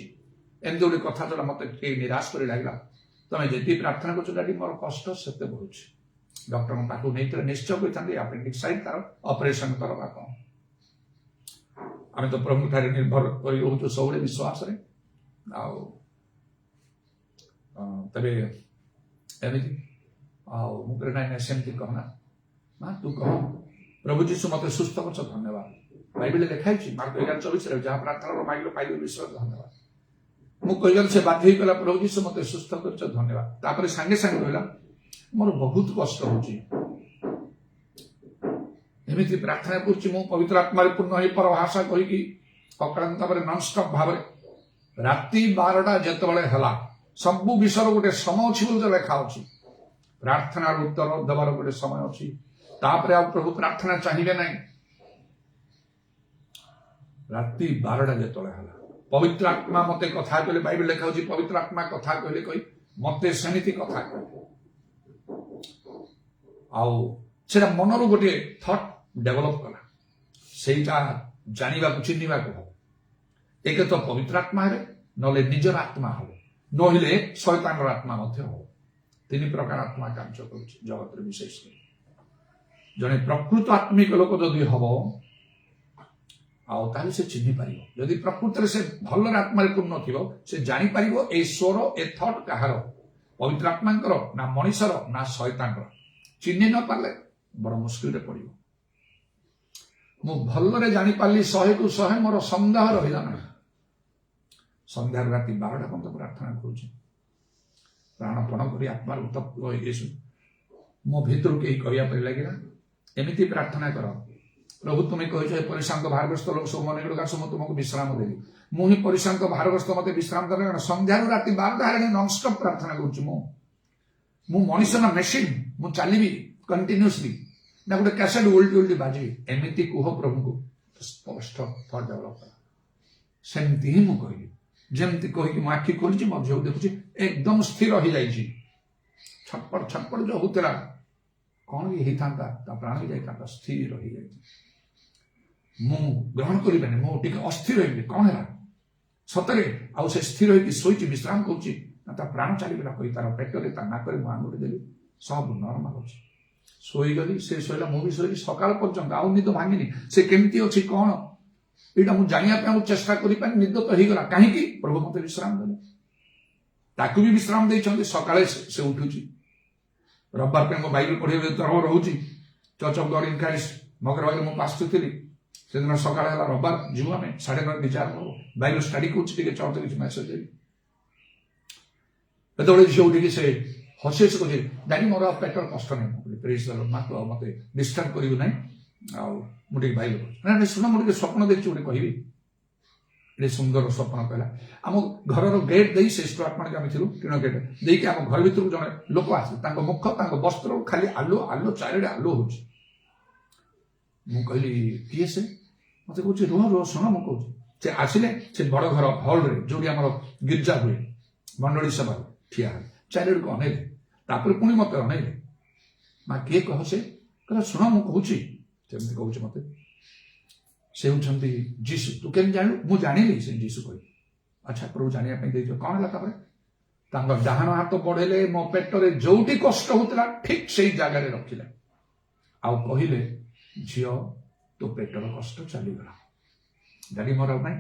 ଏମିତି ଗୋଟେ କଥା ଯୋଉଟା ମତେ ଟିକେ ନିରାଶ କରି ଲାଗିଲା, ତମେ ଯେତିକି ପ୍ରାର୍ଥନା କରୁଛ ଡାଡି, ମୋର କଷ୍ଟ ସେତେ ବଢୁଛି। ଡକ୍ଟରଙ୍କ ପାଖକୁ ନେଇଥିଲେ ନିଶ୍ଚୟ କହିଥାନ୍ତି ଆପେଣ୍ଡିକ୍ସ ସାଇଡ୍ ତାର ଅପରେସନ କରବା କଣ। ଆମେ ତ ପ୍ରଭୁ ଠାରେ ନିର୍ଭର କରି ରହୁଛୁ ସବୁବେଳେ ବିଶ୍ୱାସରେ। ଆଉ ତେବେ ଏମିତି ଆଉ ମୁଁ କହିଲି ନାଇଁ ସେମିତି କହନା ମା, ତୁ କହ ପ୍ରଭୁ ଯୀଶୁ ମତେ ସୁସ୍ଥ କରୁଛ, ଧନ୍ୟବାଦ। ବାଇବେଲରେ ଲେଖା ହେଇଛି ମାର୍କ 11:24 ଯାହା ପ୍ରାର୍ଥନା ମାଗିଲ ପାଇଲ ବିଶ୍ୱାସ, ଧନ୍ୟବାଦ। ମୁଁ କହିଲା ସେ ବାଧ୍ୟ ହେଇଗଲା, ପ୍ରଭୁ ଯୀଶୁ ମତେ ସୁସ୍ଥ କରୁଛ, ଧନ୍ୟବାଦ। ତାପରେ ସାଙ୍ଗେ ସାଙ୍ଗେ କହିଲା ମୋର ବହୁତ କଷ୍ଟ ହଉଛି। ଏମିତି ପ୍ରାର୍ଥନା କରୁଛି ମୁଁ ପବିତ୍ର ଆତ୍ମାରେ ପୂର୍ଣ୍ଣ ହେଇ ପରଭାଷା କହିକି ଅକ୍ଳାନ୍ତ ଭାବରେ ନନଷ୍ଟପ୍ ଭାବରେ। ରାତି 12ଟା ଯେତେବେଳେ ହେଲା, ସବୁ ବିଷୟର ଗୋଟେ ସମୟ ଅଛି ବୋଲି ଲେଖା ଅଛି। ପ୍ରାର୍ଥନାର ଉତ୍ତର ଦେବାର ଗୋଟେ ସମୟ ଅଛି, ତାପରେ ଆଉ ପ୍ରଭୁ ପ୍ରାର୍ଥନା ଚାହିଁବେ ନାହିଁ। ରାତି 12ଟା ଯେତେବେଳେ ହେଲା, ପବିତ୍ର ଆତ୍ମା ମତେ କଥା କହିଲେ। ବାଇବେଲ ଲେଖା ହଉଛି ପବିତ୍ର ଆତ୍ମା କଥା କହିଲେ କହି ମତେ ସେମିତି କଥା କହିଲେ। ଆଉ ସେଟା ମନରୁ ଗୋଟେ ଥଟ୍ ଡେଭଲପ କଲା, ସେଇଟା ଜାଣିବାକୁ ଚିହ୍ନିବାକୁ ହବ। ଏକ ତ ପବିତ୍ର ଆତ୍ମା ହେବେ, ନହେଲେ ନିଜର ଆତ୍ମା ହବ, ନହେଲେ ଶୈତାନର ଆତ୍ମା ମଧ୍ୟ ହବ। 3 ପ୍ରକାର ଆତ୍ମା କାର୍ଯ୍ୟ କରୁଛି ଜଗତରେ। ବିଶେଷ କରି ଜଣେ ପ୍ରକୃତ ଆତ୍ମିକ ଲୋକ ଯଦି ହବ, ଆଉ ତାହେଲେ ସେ ଚିହ୍ନି ପାରିବ। ଯଦି ପ୍ରକୃତରେ ସେ ଭଲରେ ଆତ୍ମାରେ ପୂର୍ଣ୍ଣ ଥିବ, ସେ ଜାଣିପାରିବ ଏଇ ସ୍ୱର ଏ ଥଟ୍ କାହାର, ପବିତ୍ର ଆତ୍ମାଙ୍କର ନା ମଣିଷର ନା ଶୈତାନର। ଚିହ୍ନି ନ ପାରିଲେ ବଡ ମୁସ୍କିଲରେ ପଡିବ। ମୁଁ ଭଲରେ ଜାଣିପାରିଲି 100କୁ 100, ମୋର ସନ୍ଦେହ ରହିଲା ନାହିଁ। ସନ୍ଧ୍ୟାରୁ ରାତି 12ଟା ପର୍ଯ୍ୟନ୍ତ ପ୍ରାର୍ଥନା କରୁଛି, ପ୍ରାଣପଣ କରି ଆତ୍ମାର ଉତ୍ତପ୍ତ ହେଇଛୁ। ମୋ ଭିତରୁ କେହି କହିବା ପାଇଁ ଲାଗିଲା, ଏମିତି ପ୍ରାର୍ଥନା କର, ପ୍ରଭୁ ତୁମେ କହିଛ ଏ ପରିଶାନ୍ତ ଭାରଗ୍ରସ୍ତ ଲୋକ ସବୁ ମନେ ଗୁଡିକା ମୁଁ ତୁମକୁ ବିଶ୍ରାମ ଦେବି। ମୁଁ ହିଁ ପରିଶାନ୍ତ ଭାରଗ୍ରସ୍ତ ମତେ ବିଶ୍ରାମ ଦେଲେ। ସନ୍ଧ୍ୟାରୁ ରାତି 12ଟା ହେଲାଣି ନନଷ୍ଟପ୍ ପ୍ରାର୍ଥନା କରୁଛି। ମୁଁ ମଣିଷ ନା ମେସିନ୍, ମୁଁ ଚାଲିବି କଣ୍ଟିନ୍ୟୁସଲି ନା ଗୋଟେ କ୍ୟାସେଟ୍ ଓଲ୍ଟି ବାଜିବି। ଏମିତି କୁହ ପ୍ରଭୁଙ୍କୁ, ସ୍ପଷ୍ଟ ଥଟ୍ ଡେଭଲପ କଲା। ସେମିତି ହିଁ ମୁଁ କହିଲି, ଯେମିତି କହିକି ମୋ ଆଖି ଖୋଲିଛି, ମୋ ଝିଅକୁ ଦେଖୁଛି, ଏକଦମ ସ୍ଥିର ହେଇଯାଇଛି। ଛଟପଟ ଯୋଉ ହଉଥିଲା, କଣ ବି ହେଇଥାନ୍ତା, ତା ପ୍ରାଣ ବି ଯାଇଥାନ୍ତା, ସ୍ଥିର ହେଇଯାଇଛି। ମୁଁ ଗ୍ରହଣ କରିବେନି, ମୁଁ ଟିକେ ଅସ୍ଥିର ହେଇଗଲି, କଣ ହେଲା ସତରେ। ଆଉ ସେ ସ୍ଥିର ହେଇକି ଶୋଇଛି, ବିଶ୍ରାମ କରୁଛି, ନା ତା ପ୍ରାଣ ଚାଲିଗଲା କହି ତାର ପେଟରେ ତା ନାକରେ ମୁଁ ଆଙ୍ଗୁଠି ଦେଲି, ସବୁ ନର୍ମାଲ ଅଛି। ଶୋଇଗଲି, ସେ ଶୋଇଲା, ମୁଁ ବି ଶୋଇଲି। ସକାଳ ପର୍ଯ୍ୟନ୍ତ ଆଉ ନିଦ ଭାଙ୍ଗିନି। ସେ କେମିତି ଅଛି କଣ ଏଇଟା ମୁଁ ଜାଣିବା ପାଇଁ ଚେଷ୍ଟା କରିପାରି, ନିଦ ତ ହେଇଗଲା। କାହିଁକି? ପ୍ରଭୁ ମତେ ବିଶ୍ରାମ ଦେଲେ, ତାକୁ ବି ବିଶ୍ରାମ ଦେଇଛନ୍ତି। ସକାଳେ ସେ ଉଠୁଛି। ରବିବାର ପାଇଁ ମୋ ବାଇବେଲ ପଢିବା ତରଫ ରହୁଛି। Church of God in Christ ମଗରବାଇରେ ମୁଁ ପାସ୍ତୁ ଥିଲି। ସେଦିନ ସକାଳେ ହେଲା ରବିବାର, ଯିବୁ ଆମେ 9:30 ବିଚାର ହବ, ବାଇବେଲ ଷ୍ଟଡି କରୁଛି, ଟିକେ ଚର୍ଚ୍ଚ କିଛି ମେସେଜ ଦେବି। ଯେତେବେଳେ ଝିଅ ଉଠିକି ସେ ହସି କହୁଛି, ଡାଡି ମୋର ପେଟର କଷ୍ଟ ନାହିଁ। ପ୍ରେଜ ଦ ଲର୍ଡ, ମା ତୁ ଆଉ ମତେ ଡିଷ୍ଟର୍ବ କରିବୁ ନାହିଁ, ଆଉ ମୁଁ ଟିକେ ବାଇବେଲ ପଢୁଛି। ଶୁଣ, ମୁଁ ଟିକେ ସ୍ୱପ୍ନ ଦେଖିଛି, ଗୋଟେ କହିବି। ଏତେ ସୁନ୍ଦର ସ୍ୱପ୍ନ କହିଲା। ଆମ ଘରର ଗେଟ୍ ଦେଇ, ସେ ଆପାର୍ଟମେଣ୍ଟ ଆମେ ଥିଲୁ, ଟିଣ ଗେଟ୍ ଦେଇକି ଆମ ଘର ଭିତରକୁ ଜଣେ ଲୋକ ଆସିଲେ। ତାଙ୍କ ମୁଖ, ତାଙ୍କ ବସ୍ତ୍ର ଖାଲି ଆଲୁଅ ଚାରିଆଡେ ଆଲୁଅ ହଉଛି। ମୁଁ କହିଲି କିଏ ସେ? ମତେ କହୁଛି ରୁହ ଶୁଣ, ମୁଁ କହୁଛି। ସେ ଆସିଲେ, ସେ ବଡ ଘର ହଲରେ ଯୋଉଠି ଆମର ଗିର୍ଜା ହୁଏ, ମଣ୍ଡଳୀ ସଭା ଠିଆ ହେଲେ। ଚାରିଆଡ଼କୁ ଅନେଇଲେ, ତାପରେ ପୁଣି ମତେ ଅନେଇଲେ। ମା କିଏ କହ ସେ? କହିଲା ଶୁଣ ମୁଁ କହୁଛି। ସେମିତି କହୁଛି ମତେ, ସେ ହେଉଛନ୍ତି ଯୀଶୁ। ତୁ କେମିତି ଜାଣିଲୁ? ମୁଁ ଜାଣିଲି ସେ ଯୀଶୁ କହିଲି। ଆଚ୍ଛା ପ୍ରଭୁ ଜାଣିବା ପାଇଁ ଦେଇଛ, କଣ ହେଲା ତାପରେ? ତାଙ୍କ ଡାହାଣ ହାତ ବଢେଇଲେ, ମୋ ପେଟରେ ଯୋଉଠି କଷ୍ଟ ହଉଥିଲା ଠିକ ସେଇ ଜାଗାରେ ରଖିଲେ, ଆଉ କହିଲେ ଝିଅ ତୋ ପେଟର କଷ୍ଟ ଚାଲିଗଲା। ଜାଣି ମୋର ନାହିଁ।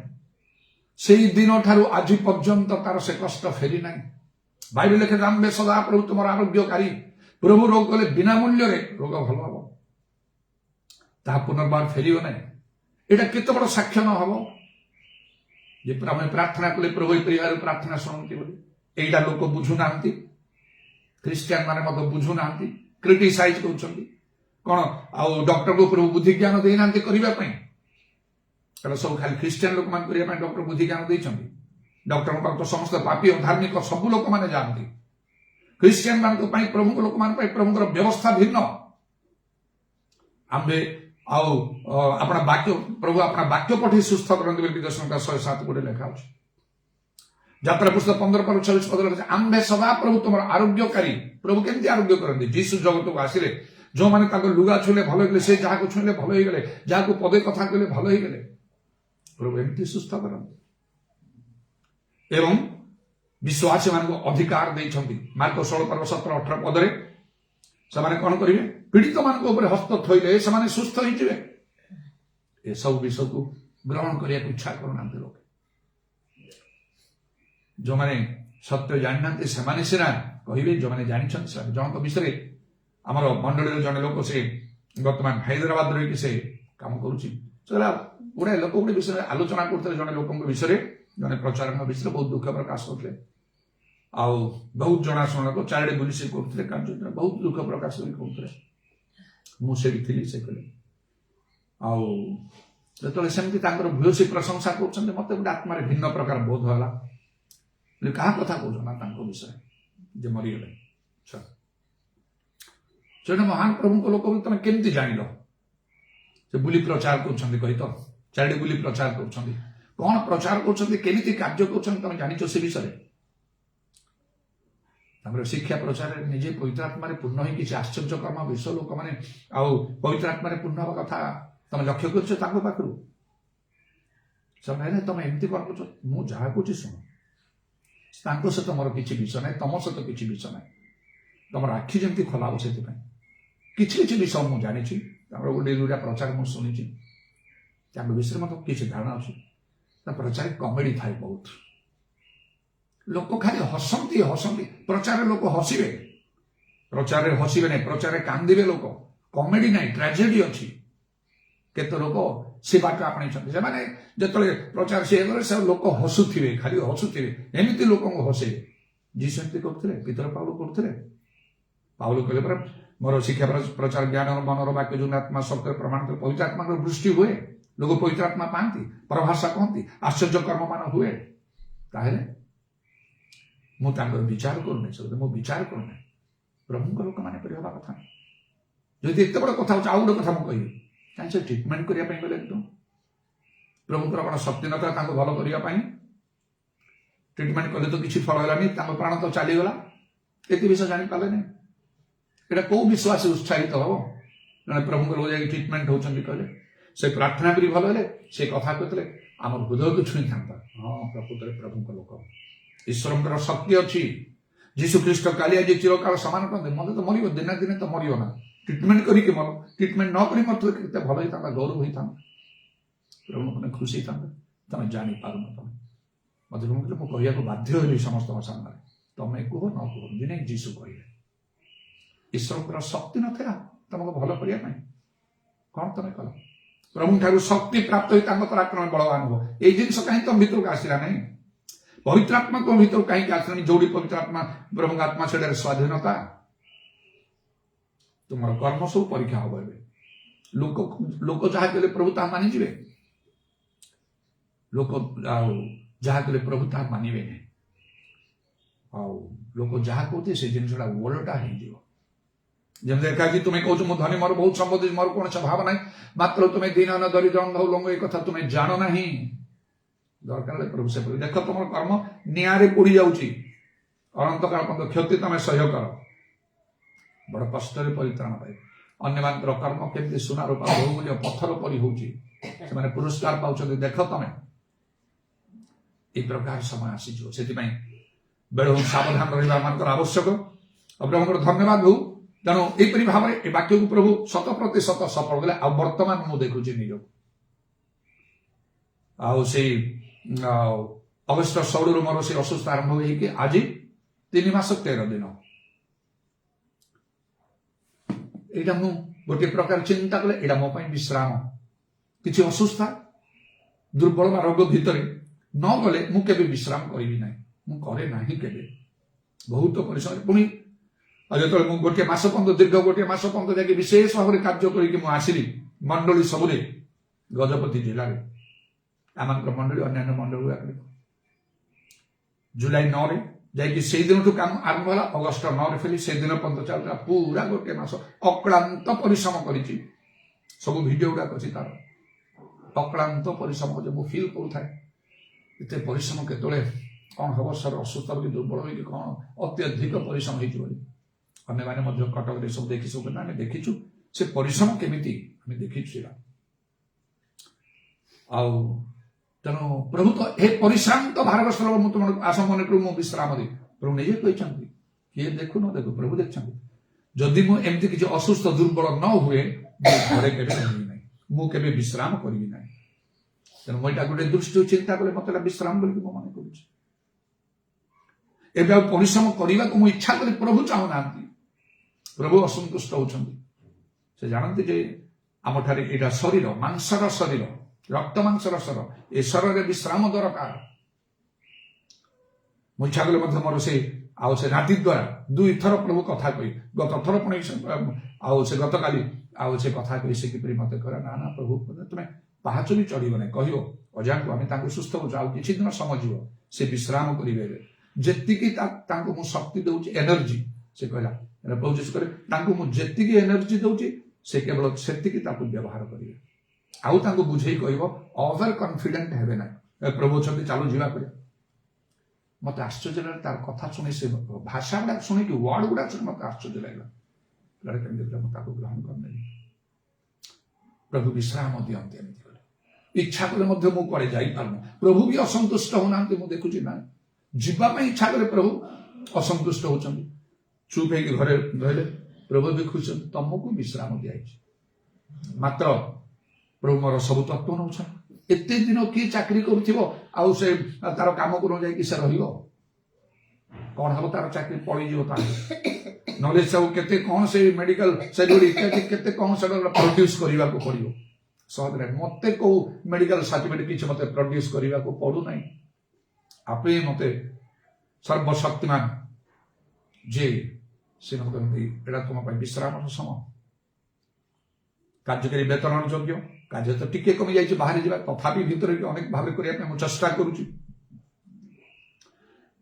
ସେଇ ଦିନ ଠାରୁ ଆଜି ପର୍ଯ୍ୟନ୍ତ ତାର ସେ କଷ୍ଟ ଫେରି ନାହିଁ। ବାଇବେଲ ଲେଖେ ଆମ୍ଭେ ସଦା ପ୍ରଭୁ ତୁମର ଆରୋଗ୍ୟକାରୀ। ପ୍ରଭୁ ରୋଗ କଲେ ବିନା ମୂଲ୍ୟରେ ରୋଗ ଭଲ ହବ, ତାହା ପୁନର୍ବାର ଫେରିବ ନାହିଁ। ଏଇଟା କେତେ ବଡ ସାକ୍ଷ୍ୟ ନ ହବ ଯେ ଆମେ ପ୍ରାର୍ଥନା କଲେ ପ୍ରଭୁ ପରିବାର ପ୍ରାର୍ଥନା ଶୁଣନ୍ତି ବୋଲି। ଏଇଟା ଲୋକ ବୁଝୁନାହାନ୍ତି, ଖ୍ରୀଷ୍ଟିଆନ ମାନେ ମଧ୍ୟ ବୁଝୁନାହାନ୍ତି, କ୍ରିଟିସାଇଜ କରୁଛନ୍ତି। କଣ ଆଉ ଡକ୍ଟରକୁ ପ୍ରଭୁ ବୁଦ୍ଧି ଜ୍ଞାନ ଦେଇନାହାନ୍ତି କରିବା ପାଇଁ? କାରଣ ସବୁ ଖାଲି ଖ୍ରୀଷ୍ଟିଆନ ଲୋକମାନେ କରିବା ପାଇଁ ଡକ୍ଟର ବୁଦ୍ଧି ଜ୍ଞାନ ଦେଇଛନ୍ତି? ଡକ୍ଟରଙ୍କ ପାଖକୁ ତ ସମସ୍ତ ପାପୀ ଧାର୍ମିକ ସବୁ ଲୋକମାନେ ଯାଆନ୍ତି। ଖ୍ରୀଷ୍ଟିଆନ ମାନଙ୍କ ପାଇଁ, ପ୍ରଭୁଙ୍କ ଲୋକମାନଙ୍କ ପାଇଁ ପ୍ରଭୁଙ୍କର ବ୍ୟବସ୍ଥା ଭିନ୍ନ। ଆମ୍ଭେ ଆଉ ଆପଣ ବାକ୍ୟ, ପ୍ରଭୁ ଆପଣ ବାକ୍ୟ ପଠେଇ ସୁସ୍ଥ କରନ୍ତି ବୋଲି ଦଶମକା 107 କୋଟି ଲେଖା ଅଛି। ଯାତ୍ରା ପୁସ୍ତକ 15:26 ପଦ ଲେଖା, ଆମ୍ଭେ ସଦା ପ୍ରଭୁ ତୁମର ଆରୋଗ୍ୟକାରୀ। ପ୍ରଭୁ କେମିତି ଆରୋଗ୍ୟ କରନ୍ତି? ଯୀଶୁ ଜଗତକୁ ଆସିଲେ, ଯୋଉମାନେ ତାଙ୍କ ଲୁଗା ଛୁଇଁଲେ ଭଲ ହେଇଗଲେ, ସେ ଯାହାକୁ ଛୁଇଁଲେ ଭଲ ହେଇଗଲେ, ଯାହାକୁ ପଦେ କଥା କହିଲେ ଭଲ ହେଇଗଲେ। ପ୍ରଭୁ ଏମିତି ସୁସ୍ଥ କରନ୍ତି ଏବଂ ବିଶ୍ୱାସୀ ମାନଙ୍କୁ ଅଧିକାର ଦେଇଛନ୍ତି। ମାର୍କ 16:17-18 ପଦରେ ସେମାନେ କଣ କରିବେ? ପୀଡ଼ିତ ମାନଙ୍କ ଉପରେ ହସ୍ତ ଥୋଇଲେ ସେମାନେ ସୁସ୍ଥ ହେଇଯିବେ। ଏସବୁ ବିଷୟକୁ ଗ୍ରହଣ କରିବାକୁ ଇଚ୍ଛା କରୁନାହାନ୍ତି ଲୋକ। ଯୋଉମାନେ ସତ୍ୟ ଜାଣିନାହାନ୍ତି ସେମାନେ ସିନା କହିବେ, ଯୋଉମାନେ ଜାଣିଛନ୍ତି ସେମାନେ। ଜଣଙ୍କ ବିଷୟରେ ଆମର ମଣ୍ଡଳୀର ଜଣେ ଲୋକ, ସେ ବର୍ତ୍ତମାନ ହାଇଦ୍ରାବାଦ ରହିକି ସେ କାମ କରୁଛି। ଗୁଡାଏ ଲୋକ ଗୋଟେ ବିଷୟରେ ଆଲୋଚନା କରୁଥିଲେ, ଜଣେ ଲୋକଙ୍କ ବିଷୟରେ, ଜଣେ ପ୍ରଚାରକ ବିଷୟରେ ବହୁତ ଦୁଃଖ ପ୍ରକାଶ କରୁଥିଲେ। ଆଉ ବହୁତ ଜଣାଶୁଣା ଲୋକ, ଚାରିଆଡେ ବୁଲି ସେ କରୁଥିଲେ କାର୍ଯ୍ୟ, ବହୁତ ଦୁଃଖ ପ୍ରକାଶ କରି କରୁଥିଲେ। ମୁଁ ସେଠି ଥିଲି, ସେ କହିଲେ। ଆଉ ଯେତେବେଳେ ସେମିତି ତାଙ୍କର ଭୂୟସୀ ପ୍ରଶଂସା କରୁଛନ୍ତି, ମତେ ଗୋଟେ ଆତ୍ମାରେ ଭିନ୍ନ ପ୍ରକାର ବୋଧ ହେଲା। କାହା କଥା କହୁଛ? ନା ତାଙ୍କ ବିଷୟରେ ଯେ ମରିଗଲେ। ସେଟା ମହାନ ପ୍ରଭୁଙ୍କ ଲୋକ ବୋଲି ତମେ କେମିତି ଜାଣିଲ? ସେ ବୁଲି ପ୍ରଚାର କରୁଛନ୍ତି, କହି ତ ଚାରିଆଡେ ବୁଲି ପ୍ରଚାର କରୁଛନ୍ତି। କଣ ପ୍ରଚାର କରୁଛନ୍ତି, କେମିତି କାର୍ଯ୍ୟ କରୁଛନ୍ତି ତମେ ଜାଣିଛ ସେ ବିଷୟରେ? ତାଙ୍କର ଶିକ୍ଷା ପ୍ରଚାରରେ ନିଜେ ପବିତ୍ର ଆତ୍ମାରେ ପୂର୍ଣ୍ଣ ହେଇ କିଛି ଆଶ୍ଚର୍ଯ୍ୟ କର୍ମ ବିଷୟ ଲୋକମାନେ ଆଉ ପବିତ୍ର ଆତ୍ମାରେ ପୂର୍ଣ୍ଣ ହେବା କଥା ତମେ ଲକ୍ଷ୍ୟ କରୁଛ ତାଙ୍କ ପାଖରୁ? ସେମାନେ ତମେ ଏମିତି କଣ କରୁଛ? ମୁଁ ଯାହା କହୁଛି ଶୁଣ, ତାଙ୍କ ସହିତ ମୋର କିଛି ବିଷୟ ନାହିଁ, ତମ ସହିତ କିଛି ବିଷୟ ନାହିଁ। ତମର ଆଖି ଯେମିତି ଖୋଲା ହବ ସେଥିପାଇଁ। କିଛି କିଛି ବିଷୟ ମୁଁ ଜାଣିଛି, ତାଙ୍କର ଗୋଟେ ଦୁଇଟା ପ୍ରଚାର ମୁଁ ଶୁଣିଛି, ତାଙ୍କ ବିଷୟରେ ମୋତେ କିଛି ଧାରଣା ଅଛି। ତା ପ୍ରଚାର କମେଡି ଥାଏ ବହୁତ। ଲୋକ ଖାଲି ହସନ୍ତି ହସନ୍ତି। ପ୍ରଚାରରେ ଲୋକ ହସିବେ, ପ୍ରଚାରରେ ହସିବେ ନାହିଁ, ପ୍ରଚାରରେ କାନ୍ଦିବେ ଲୋକ। କମେଡି ନାହିଁ, ଟ୍ରାଜେଡି ଅଛି। କେତେ ଲୋକ ସେ ବାଟ ଆପଣେଇଛନ୍ତି। ସେମାନେ ଯେତେବେଳେ ପ୍ରଚାର ସେ ହେଇଗଲେ, ସେ ଲୋକ ହସୁଥିବେ, ଖାଲି ହସୁଥିବେ, ଏମିତି ଲୋକଙ୍କୁ ହସେଇବେ। ଯୀଶୁ ଏମିତି କରୁଥିଲେ, ପିତର ପାଉଲ କରୁଥିଲେ। ପାଉଲ କହିଲେ ପରା, ମୋର ଶିକ୍ଷା ପ୍ରଚାର ଜ୍ଞାନ ମନର ବାକ୍ୟ ଯୋଉ ଆତ୍ମା ଶବ୍ଦରେ ପ୍ରମାଣିତ, ପବିତ୍ର ଆତ୍ମାଙ୍କର ବୃଷ୍ଟି ହୁଏ, ଲୋକ ପବିତ୍ର ଆତ୍ମା ପାଆନ୍ତି, ପ୍ରଭାଷା କହନ୍ତି, ଆଶ୍ଚର୍ଯ୍ୟ କର୍ମ ମାନ ହୁଏ। ତାହେଲେ ମୁଁ ତାଙ୍କର ବିଚାର କରୁନି, ମୁଁ ବିଚାର କରୁନି। ପ୍ରଭୁଙ୍କ ଲୋକମାନେ ପରି ହେବା କଥା। ଯଦି ଏତେ ବଡ କଥା ହଉଛି, ଆଉ ଗୋଟେ କଥା ମୁଁ କହିବି, କାହିଁକି ସେ ଟ୍ରିଟମେଣ୍ଟ କରିବା ପାଇଁ ଗଲେ? ପ୍ରଭୁଙ୍କର କଣ ଶକ୍ତି ନଥିଲା ତାଙ୍କୁ ଭଲ କରିବା ପାଇଁ? ଟ୍ରିଟମେଣ୍ଟ କଲେ ତ କିଛି ଫଳ ହେଲାନି, ତାଙ୍କ ପ୍ରାଣ ତ ଚାଲିଗଲା। ଏତେ ବିଷୟ ଜାଣିପାରିଲେନି। ଏଇଟା କୋଉ ବିଶ୍ୱାସୀ ଉତ୍ସାହିତ ହବ? ଜଣେ ପ୍ରଭୁଙ୍କର ଯାଇକି ଟ୍ରିଟମେଣ୍ଟ ହଉଛନ୍ତି କହିଲେ, ସେ ପ୍ରାର୍ଥନା କରି ଭଲ ହେଲେ, ସେ କଥା କହିଥିଲେ, ଆମର ହୃଦୟକୁ ଛୁଇଁଥାନ୍ତା। ହଁ, ପ୍ରକୃତରେ ପ୍ରଭୁଙ୍କ ଲୋକ। ଈଶ୍ୱରଙ୍କର ଶକ୍ତି ଅଛି। ଯୀଶୁ ଖ୍ରୀଷ୍ଟ କାଲି ଆଜି ଚିରକାଳ ସମାନ କରନ୍ତି। ମତେ ତ ମରିବ, ଦିନେ ଦିନେ ତ ମରିବ ନା। ଟ୍ରିଟମେଣ୍ଟ କରିକି ମର, ଟ୍ରିଟମେଣ୍ଟ ନ କରି ମରିଥିଲେ କେତେ ଭଲ ହେଇଥାନ୍ତା, ଗୌରବ ହେଇଥାନ୍ତା, ପ୍ରଭୁ ତମେ ଖୁସି ହେଇଥାନ୍ତେ। ତମେ ଜାଣିପାରୁନ। ତମେ ମତେ କହିଲେ, ମୁଁ କହିବାକୁ ବାଧ୍ୟ ହେଲି ସମସ୍ତଙ୍କ ସାମ୍ନାରେ, ତମେ କୁହ ନ କୁହ, ଦିନେ ଯୀଶୁ କହିଲେ। ଈଶ୍ୱରଙ୍କର ଶକ୍ତି ନଥିଲା ତମକୁ ଭଲ କରିବା ପାଇଁ? କଣ ତମେ କଲ? ପ୍ରଭୁଙ୍କ ଠାରୁ ଶକ୍ତି ପ୍ରାପ୍ତ ହୋଇ ତାଙ୍କ ଦ୍ୱାରା ତମେ ବଳବାନ ହୁଅ। ଏଇ ଜିନିଷ କାହିଁକି ତମ ଭିତରକୁ ଆସିଲା ନାହିଁ? ପବିତ୍ର ଆତ୍ମା ତମ ଭିତରକୁ କାହିଁକି ଆସିଲାନି? ଯୋଉଠି ପବିତ୍ର ଆତ୍ମା, ପ୍ରଭୁଙ୍କ ଆତ୍ମା, ସେଠାରେ ସ୍ୱାଧୀନତା। ତୁମର କର୍ମ ସବୁ ପରୀକ୍ଷା ହବ। ଏବେ ଲୋକ ଯାହା କହିଲେ ପ୍ରଭୁ ତାହା ମାନିଯିବେ। ଲୋକ ଆଉ ଯାହା କହିଲେ ପ୍ରଭୁ ତାହା ମାନିବେନି। ଆଉ ଲୋକ ଯାହା କହୁଥିବେ ସେ ଜିନିଷଟା ଓଲଟା ହେଇଯିବ। ଯେମିତି ଏକାକି ତୁମେ କହୁଛ ମୁଁ ଧନୀ, ମୋର ବହୁତ ସମ୍ପତ୍ତି, ମୋର କୌଣସି ଭାବ ନାହିଁ, ମାତ୍ର ତୁମେ ଦୀନ ଦରିଦ୍ର ଅନ୍ଧ ଲଙ୍ଗୁ, ଏ କଥା ତୁମେ ଜାଣ ନାହିଁ। ଦରକାର ହେଲେ ପ୍ରଭୁ ସେ ଦେଖ ତମର କର୍ମ ନିଆଁରେ ପୋଡି ଯାଉଛି। ଅନନ୍ତକାଳ ପର୍ଯ୍ୟନ୍ତ କ୍ଷତି ତମେ ସହ୍ୟ କର, ବଡ଼ କଷ୍ଟରେ ପରିତ୍ରାଣ ପାଇବ। ଅନ୍ୟମାନଙ୍କର କର୍ମ କେମିତି ସୁନା ରୂପା ବହୁମୂଲ୍ୟ ପଥର ପରି ହଉଛି, ସେମାନେ ପୁରସ୍କାର ପାଉଛନ୍ତି। ଦେଖ ତମେ এই ପ୍ରକାର ସମୟ ଆସିଯିବ। ସେଥିପାଇଁ ବେଳୁ ସାବଧାନ ରହିବା ଆମଙ୍କର ଆବଶ୍ୟକ। ପ୍ରଭୁଙ୍କର ଧନ୍ୟବାଦ ହଉ। ତେଣୁ ଏହିପରି ଭାବରେ ଏ ବାକ୍ୟକୁ ପ୍ରଭୁ 100% ସଫଳ କଲେ। ଆଉ ବର୍ତ୍ତମାନ ମୁଁ ଦେଖୁଛି ନିଜକୁ, ଆଉ ସେଇ ଅଗଷ୍ଟ 16ରୁ ମୋର ସେଇ ଅସୁସ୍ଥ ଆରମ୍ଭ ହେଇକି ଆଜି 3 ମାସ 13 ଦିନ। ଏଇଟା ମୁଁ ଗୋଟିଏ ପ୍ରକାର ଚିନ୍ତା କଲେ ଏଇଟା ମୋ ପାଇଁ ବିଶ୍ରାମ। କିଛି ଅସୁସ୍ଥ ଦୁର୍ବଳ ବା ରୋଗ ଭିତରେ ନ ଗଲେ ମୁଁ କେବେ ବିଶ୍ରାମ କରିବି ନାହିଁ, ମୁଁ କରେ ନାହିଁ କେବେ। ବହୁତ ପରିଶ୍ରମ। ପୁଣି ଯେତେବେଳେ ମୁଁ ଗୋଟିଏ ମାସ ପର୍ଯ୍ୟନ୍ତ ଦୀର୍ଘ ଗୋଟିଏ ମାସ ପର୍ଯ୍ୟନ୍ତ ଯାଇକି ବିଶେଷ ଭାବରେ କାର୍ଯ୍ୟ କରିକି ମୁଁ ଆସିଲି ମଣ୍ଡଳୀ ସବୁରେ, ଗଜପତି ଜିଲ୍ଲାରେ ଆମମାନଙ୍କର ମଣ୍ଡଳୀ ଅନ୍ୟାନ୍ୟ ମଣ୍ଡଳୀ ଗୁଡ଼ାକରେ ଜୁଲାଇ 9ରେ ଯାଇକି ସେଇଦିନଠୁ କାମ ଆରମ୍ଭ ହେଲା। ଅଗଷ୍ଟ 9ରେ ଫେରି ସେଇଦିନ ପର୍ଯ୍ୟନ୍ତ ଚାଲୁଥିଲା ପୁରା ଗୋଟିଏ ମାସ ଅକ୍ଳାନ୍ତ ପରିଶ୍ରମ କରିଛି। ସବୁ ଭିଡ଼ିଓ ଗୁଡ଼ାକ ଅଛି ତାର। ଅକ୍ଳାନ୍ତ ପରିଶ୍ରମ ଯେ ମୁଁ ଫିଲ୍ କରୁଥାଏ ଏତେ ପରିଶ୍ରମ କେତେବେଳେ କ'ଣ ହବ ସାର୍, ଅସୁସ୍ଥ ହୋଇକି ଦୁର୍ବଳ ହୋଇକି କ'ଣ ଅତ୍ୟଧିକ ପରିଶ୍ରମ ହେଇଛି ବୋଲି। ଅନ୍ୟମାନେ ମଧ୍ୟ କଟକରେ ସବୁ ଦେଖିଛୁ, ଆମେ ଦେଖିଛୁ ସେ ପରିଶ୍ରମ କେମିତି, ଆମେ ଦେଖିଛୁ ସେଇଟା। ଆଉ ତେଣୁ ପ୍ରଭୁ ତ ଏ ପରିଶ୍ରାନ୍ତ ଭାରଗ୍ରସ୍ତ ମୁଁ ତୁମ ଆସ ମନେକରୁ ମୁଁ ବିଶ୍ରାମ ଦେବି। ପ୍ରଭୁ ନିଜେ କହିଛନ୍ତି, କିଏ ଦେଖୁ ନ ଦେଖୁ ପ୍ରଭୁ ଦେଖିଛନ୍ତି। ଯଦି ମୁଁ ଏମିତି କିଛି ଅସୁସ୍ଥ ଦୁର୍ବଳ ନ ହୁଏ ମୁଁ ଘରେ କେବେ ରହିବି ନାହିଁ, ମୁଁ କେବେ ବିଶ୍ରାମ କରିବି ନାହିଁ। ତେଣୁ ମୁଁ ଏଇଟା ଗୋଟେ ଦୃଷ୍ଟି ଚିନ୍ତା କଲେ ମତେ ଏଇଟା ବିଶ୍ରାମ ବୋଲି ମୁଁ ମନେ କରୁଛି। ଏବେ ଆଉ ପରିଶ୍ରମ କରିବାକୁ ମୁଁ ଇଚ୍ଛା କଲେ ପ୍ରଭୁ ଚାହୁଁନାହାନ୍ତି, ପ୍ରଭୁ ଅସନ୍ତୁଷ୍ଟ ହଉଛନ୍ତି। ସେ ଜାଣନ୍ତି ଯେ ଆମଠାରେ ଏଇଟା ଶରୀର, ମାଂସର ଶରୀର, ରକ୍ତ ମାଂସର ଶରୀର, ଏ ଶରୀରରେ ବିଶ୍ରାମ ଦରକାର। ମୁଁ ଇଚ୍ଛା କଲେ ମଧ୍ୟ ମୋର ସେ ରାତି ଦ୍ୱାରା 2 ଥର ପ୍ରଭୁ କଥା କହି, ଗତ ଥର ପୁଣି ଆଉ ସେ ଗତକାଲି ଆଉ ସେ କଥା କହି ସେ କିପରି ମତେ କରେ, ନା ନା ପ୍ରଭୁ ତୁମେ ପାହାଚ ବି ଚଢିବ ନାହିଁ, କହିବ ଅଜାଙ୍କୁ ଆମେ ତାଙ୍କୁ ସୁସ୍ଥ କରୁଛୁ, ଆଉ କିଛି ଦିନ ସମୟ ଯିବ, ସେ ବିଶ୍ରାମ କରିବେ। ଯେତିକି ତାଙ୍କୁ ମୁଁ ଶକ୍ତି ଦଉଛି, ଏନର୍ଜି, ସେ କହିଲା ପ୍ରଭୁ ଯୀଶୁ କରେ ତାଙ୍କୁ ମୁଁ ଯେତିକି ଏନର୍ଜି ଦଉଛି ସେ କେବଳ ସେତିକି ତାକୁ ବ୍ୟବହାର କରିବେ। ଆଉ ତାଙ୍କୁ ବୁଝେଇ କହିବ ଓଭର କନଫିଡେଣ୍ଟ ହେବେ ନାହିଁ। ପ୍ରଭୁ ଅଛନ୍ତି ଚାଲୁ ଯିବା କରିବା। ମତେ ଆଶ୍ଚର୍ଯ୍ୟ ଲାଗିଲା ତାର କଥା ଶୁଣି, ସେ ଭାଷା ଗୁଡାକ ଶୁଣିକି, ୱାର୍ଡ ଗୁଡାକ ଶୁଣି ମତେ ଆଶ୍ଚର୍ଯ୍ୟ ଲାଗିଲା। କେମିତି ମୁଁ ତାକୁ ଗ୍ରହଣ କରିନେବି। ପ୍ରଭୁ ବିଶ୍ରାମ ଦିଅନ୍ତି। ଏମିତି କଲେ ଇଚ୍ଛା କଲେ ମଧ୍ୟ ମୁଁ କୁଆଡେ ଯାଇପାରୁନି, ପ୍ରଭୁ ବି ଅସନ୍ତୁଷ୍ଟ ହଉନାହାନ୍ତି। ମୁଁ ଦେଖୁଛି ନା ଯିବା ପାଇଁ ଇଚ୍ଛା କଲେ ପ୍ରଭୁ ଅସନ୍ତୁଷ୍ଟ ହଉଛନ୍ତି। ଚୁପ୍ ହେଇକି ଘରେ ରହିଲେ, ପ୍ରଭୁ ବି ଖୁସି ତମକୁ ବିଶ୍ରାମ ଦିଆଯାଇଛି। ମାତ୍ର ପ୍ରଭୁ ମୋର ସବୁ ତତ୍ତ୍ୱ ନଉଛନ୍ତି। ଏତେ ଦିନ କିଏ ଚାକିରି କରୁଥିବ ଆଉ ସେ ତାର କାମକୁ ନ ଯାଇକି ସେ ରହିବ, କଣ ହବ ତାର ଚାକିରି ପଳେଇଯିବ। ତାହେଲେ ନଲେଜ ସବୁ କେତେ କଣ ସେ ମେଡିକାଲ ଇତ୍ୟାଦି କେତେ କଣ ସେଟା ପ୍ରଡ୍ୟୁସ କରିବାକୁ ପଡିବ। ସହଜରେ ମତେ କୋଉ ମେଡିକାଲ ସାର୍ଟିଫିକେଟ କିଛି ମତେ ପ୍ରଡ୍ୟୁସ କରିବାକୁ ପଡୁନାହିଁ। ଆପେ ମତେ ସର୍ବଶକ୍ତିମାନ ଯେ ସେ ମତେ ଏଇଟା ତୁମ ପାଇଁ ବିଶ୍ରାମର ସମୟ। କାର୍ଯ୍ୟକାରୀ ବେତନ ଯୋଗ୍ୟ, କାର୍ଯ୍ୟ ତ ଟିକେ କମି ଯାଇଛି, ବାହାରି ଯିବା, ତଥାପି ଭିତରେ ଅନେକ ଭାବରେ କରିବା ପାଇଁ ମୁଁ ଚେଷ୍ଟା କରୁଛି।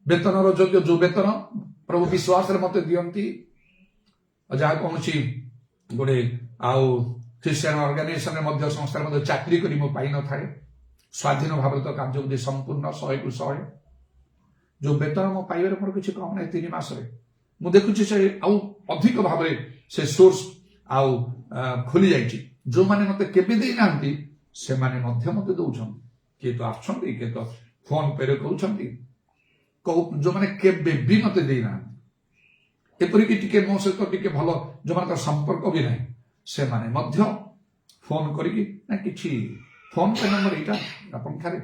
ବେତନର ଯୋଗ୍ୟ, ଯୋଉ ବେତନ ପ୍ରଭୁ ବିଶ୍ୱାସରେ ମତେ ଦିଅନ୍ତି, ଯାହା କୌଣସି ଗୋଟେ ଆଉ ଖ୍ରୀଷ୍ଟିଆନ ଅର୍ଗାନାଇଜେସନରେ ମଧ୍ୟ ସଂସ୍ଥାରେ ମଧ୍ୟ ଚାକିରି କରି ମୁଁ ପାଇନଥାଏ। ସ୍ୱାଧୀନ ଭାବରେ ତ କାର୍ଯ୍ୟ କରୁଛି ସମ୍ପୂର୍ଣ୍ଣ 100କୁ 100। ଯୋଉ ବେତନ ମୁଁ ପାଇବାରେ ମୋର କିଛି କମ ନାହିଁ 3 ମାସରେ। ମୁଁ ଦେଖୁଛି ସେ ଆଉ ଅଧିକ ଭାବରେ ସେ ସୋର୍ସ ଆଉ ଖୋଲି ଯାଇଛି। ଯୋଉମାନେ ମତେ କେବେ ଦେଇନାହାନ୍ତି ସେମାନେ ମଧ୍ୟ ମତେ ଦଉଛନ୍ତି। କିଏ ତ ଆସୁଛନ୍ତି, କିଏ ତ ଫୋନ ପେରେ କହୁଛନ୍ତି, ଯୋଉମାନେ କେବେ ବି ମତେ ଦେଇନାହାନ୍ତି। ଏପରିକି ଟିକେ ମୋ ସହିତ ଟିକେ ଭଲ ଯୋଉମାନଙ୍କର ସମ୍ପର୍କ ବି ନାହିଁ, ସେମାନେ ମଧ୍ୟ ଫୋନ କରିକି ନା କିଛି ଫୋନ ପେ ନମ୍ବର ଏଇଟା ଆପଣ ଖାଲି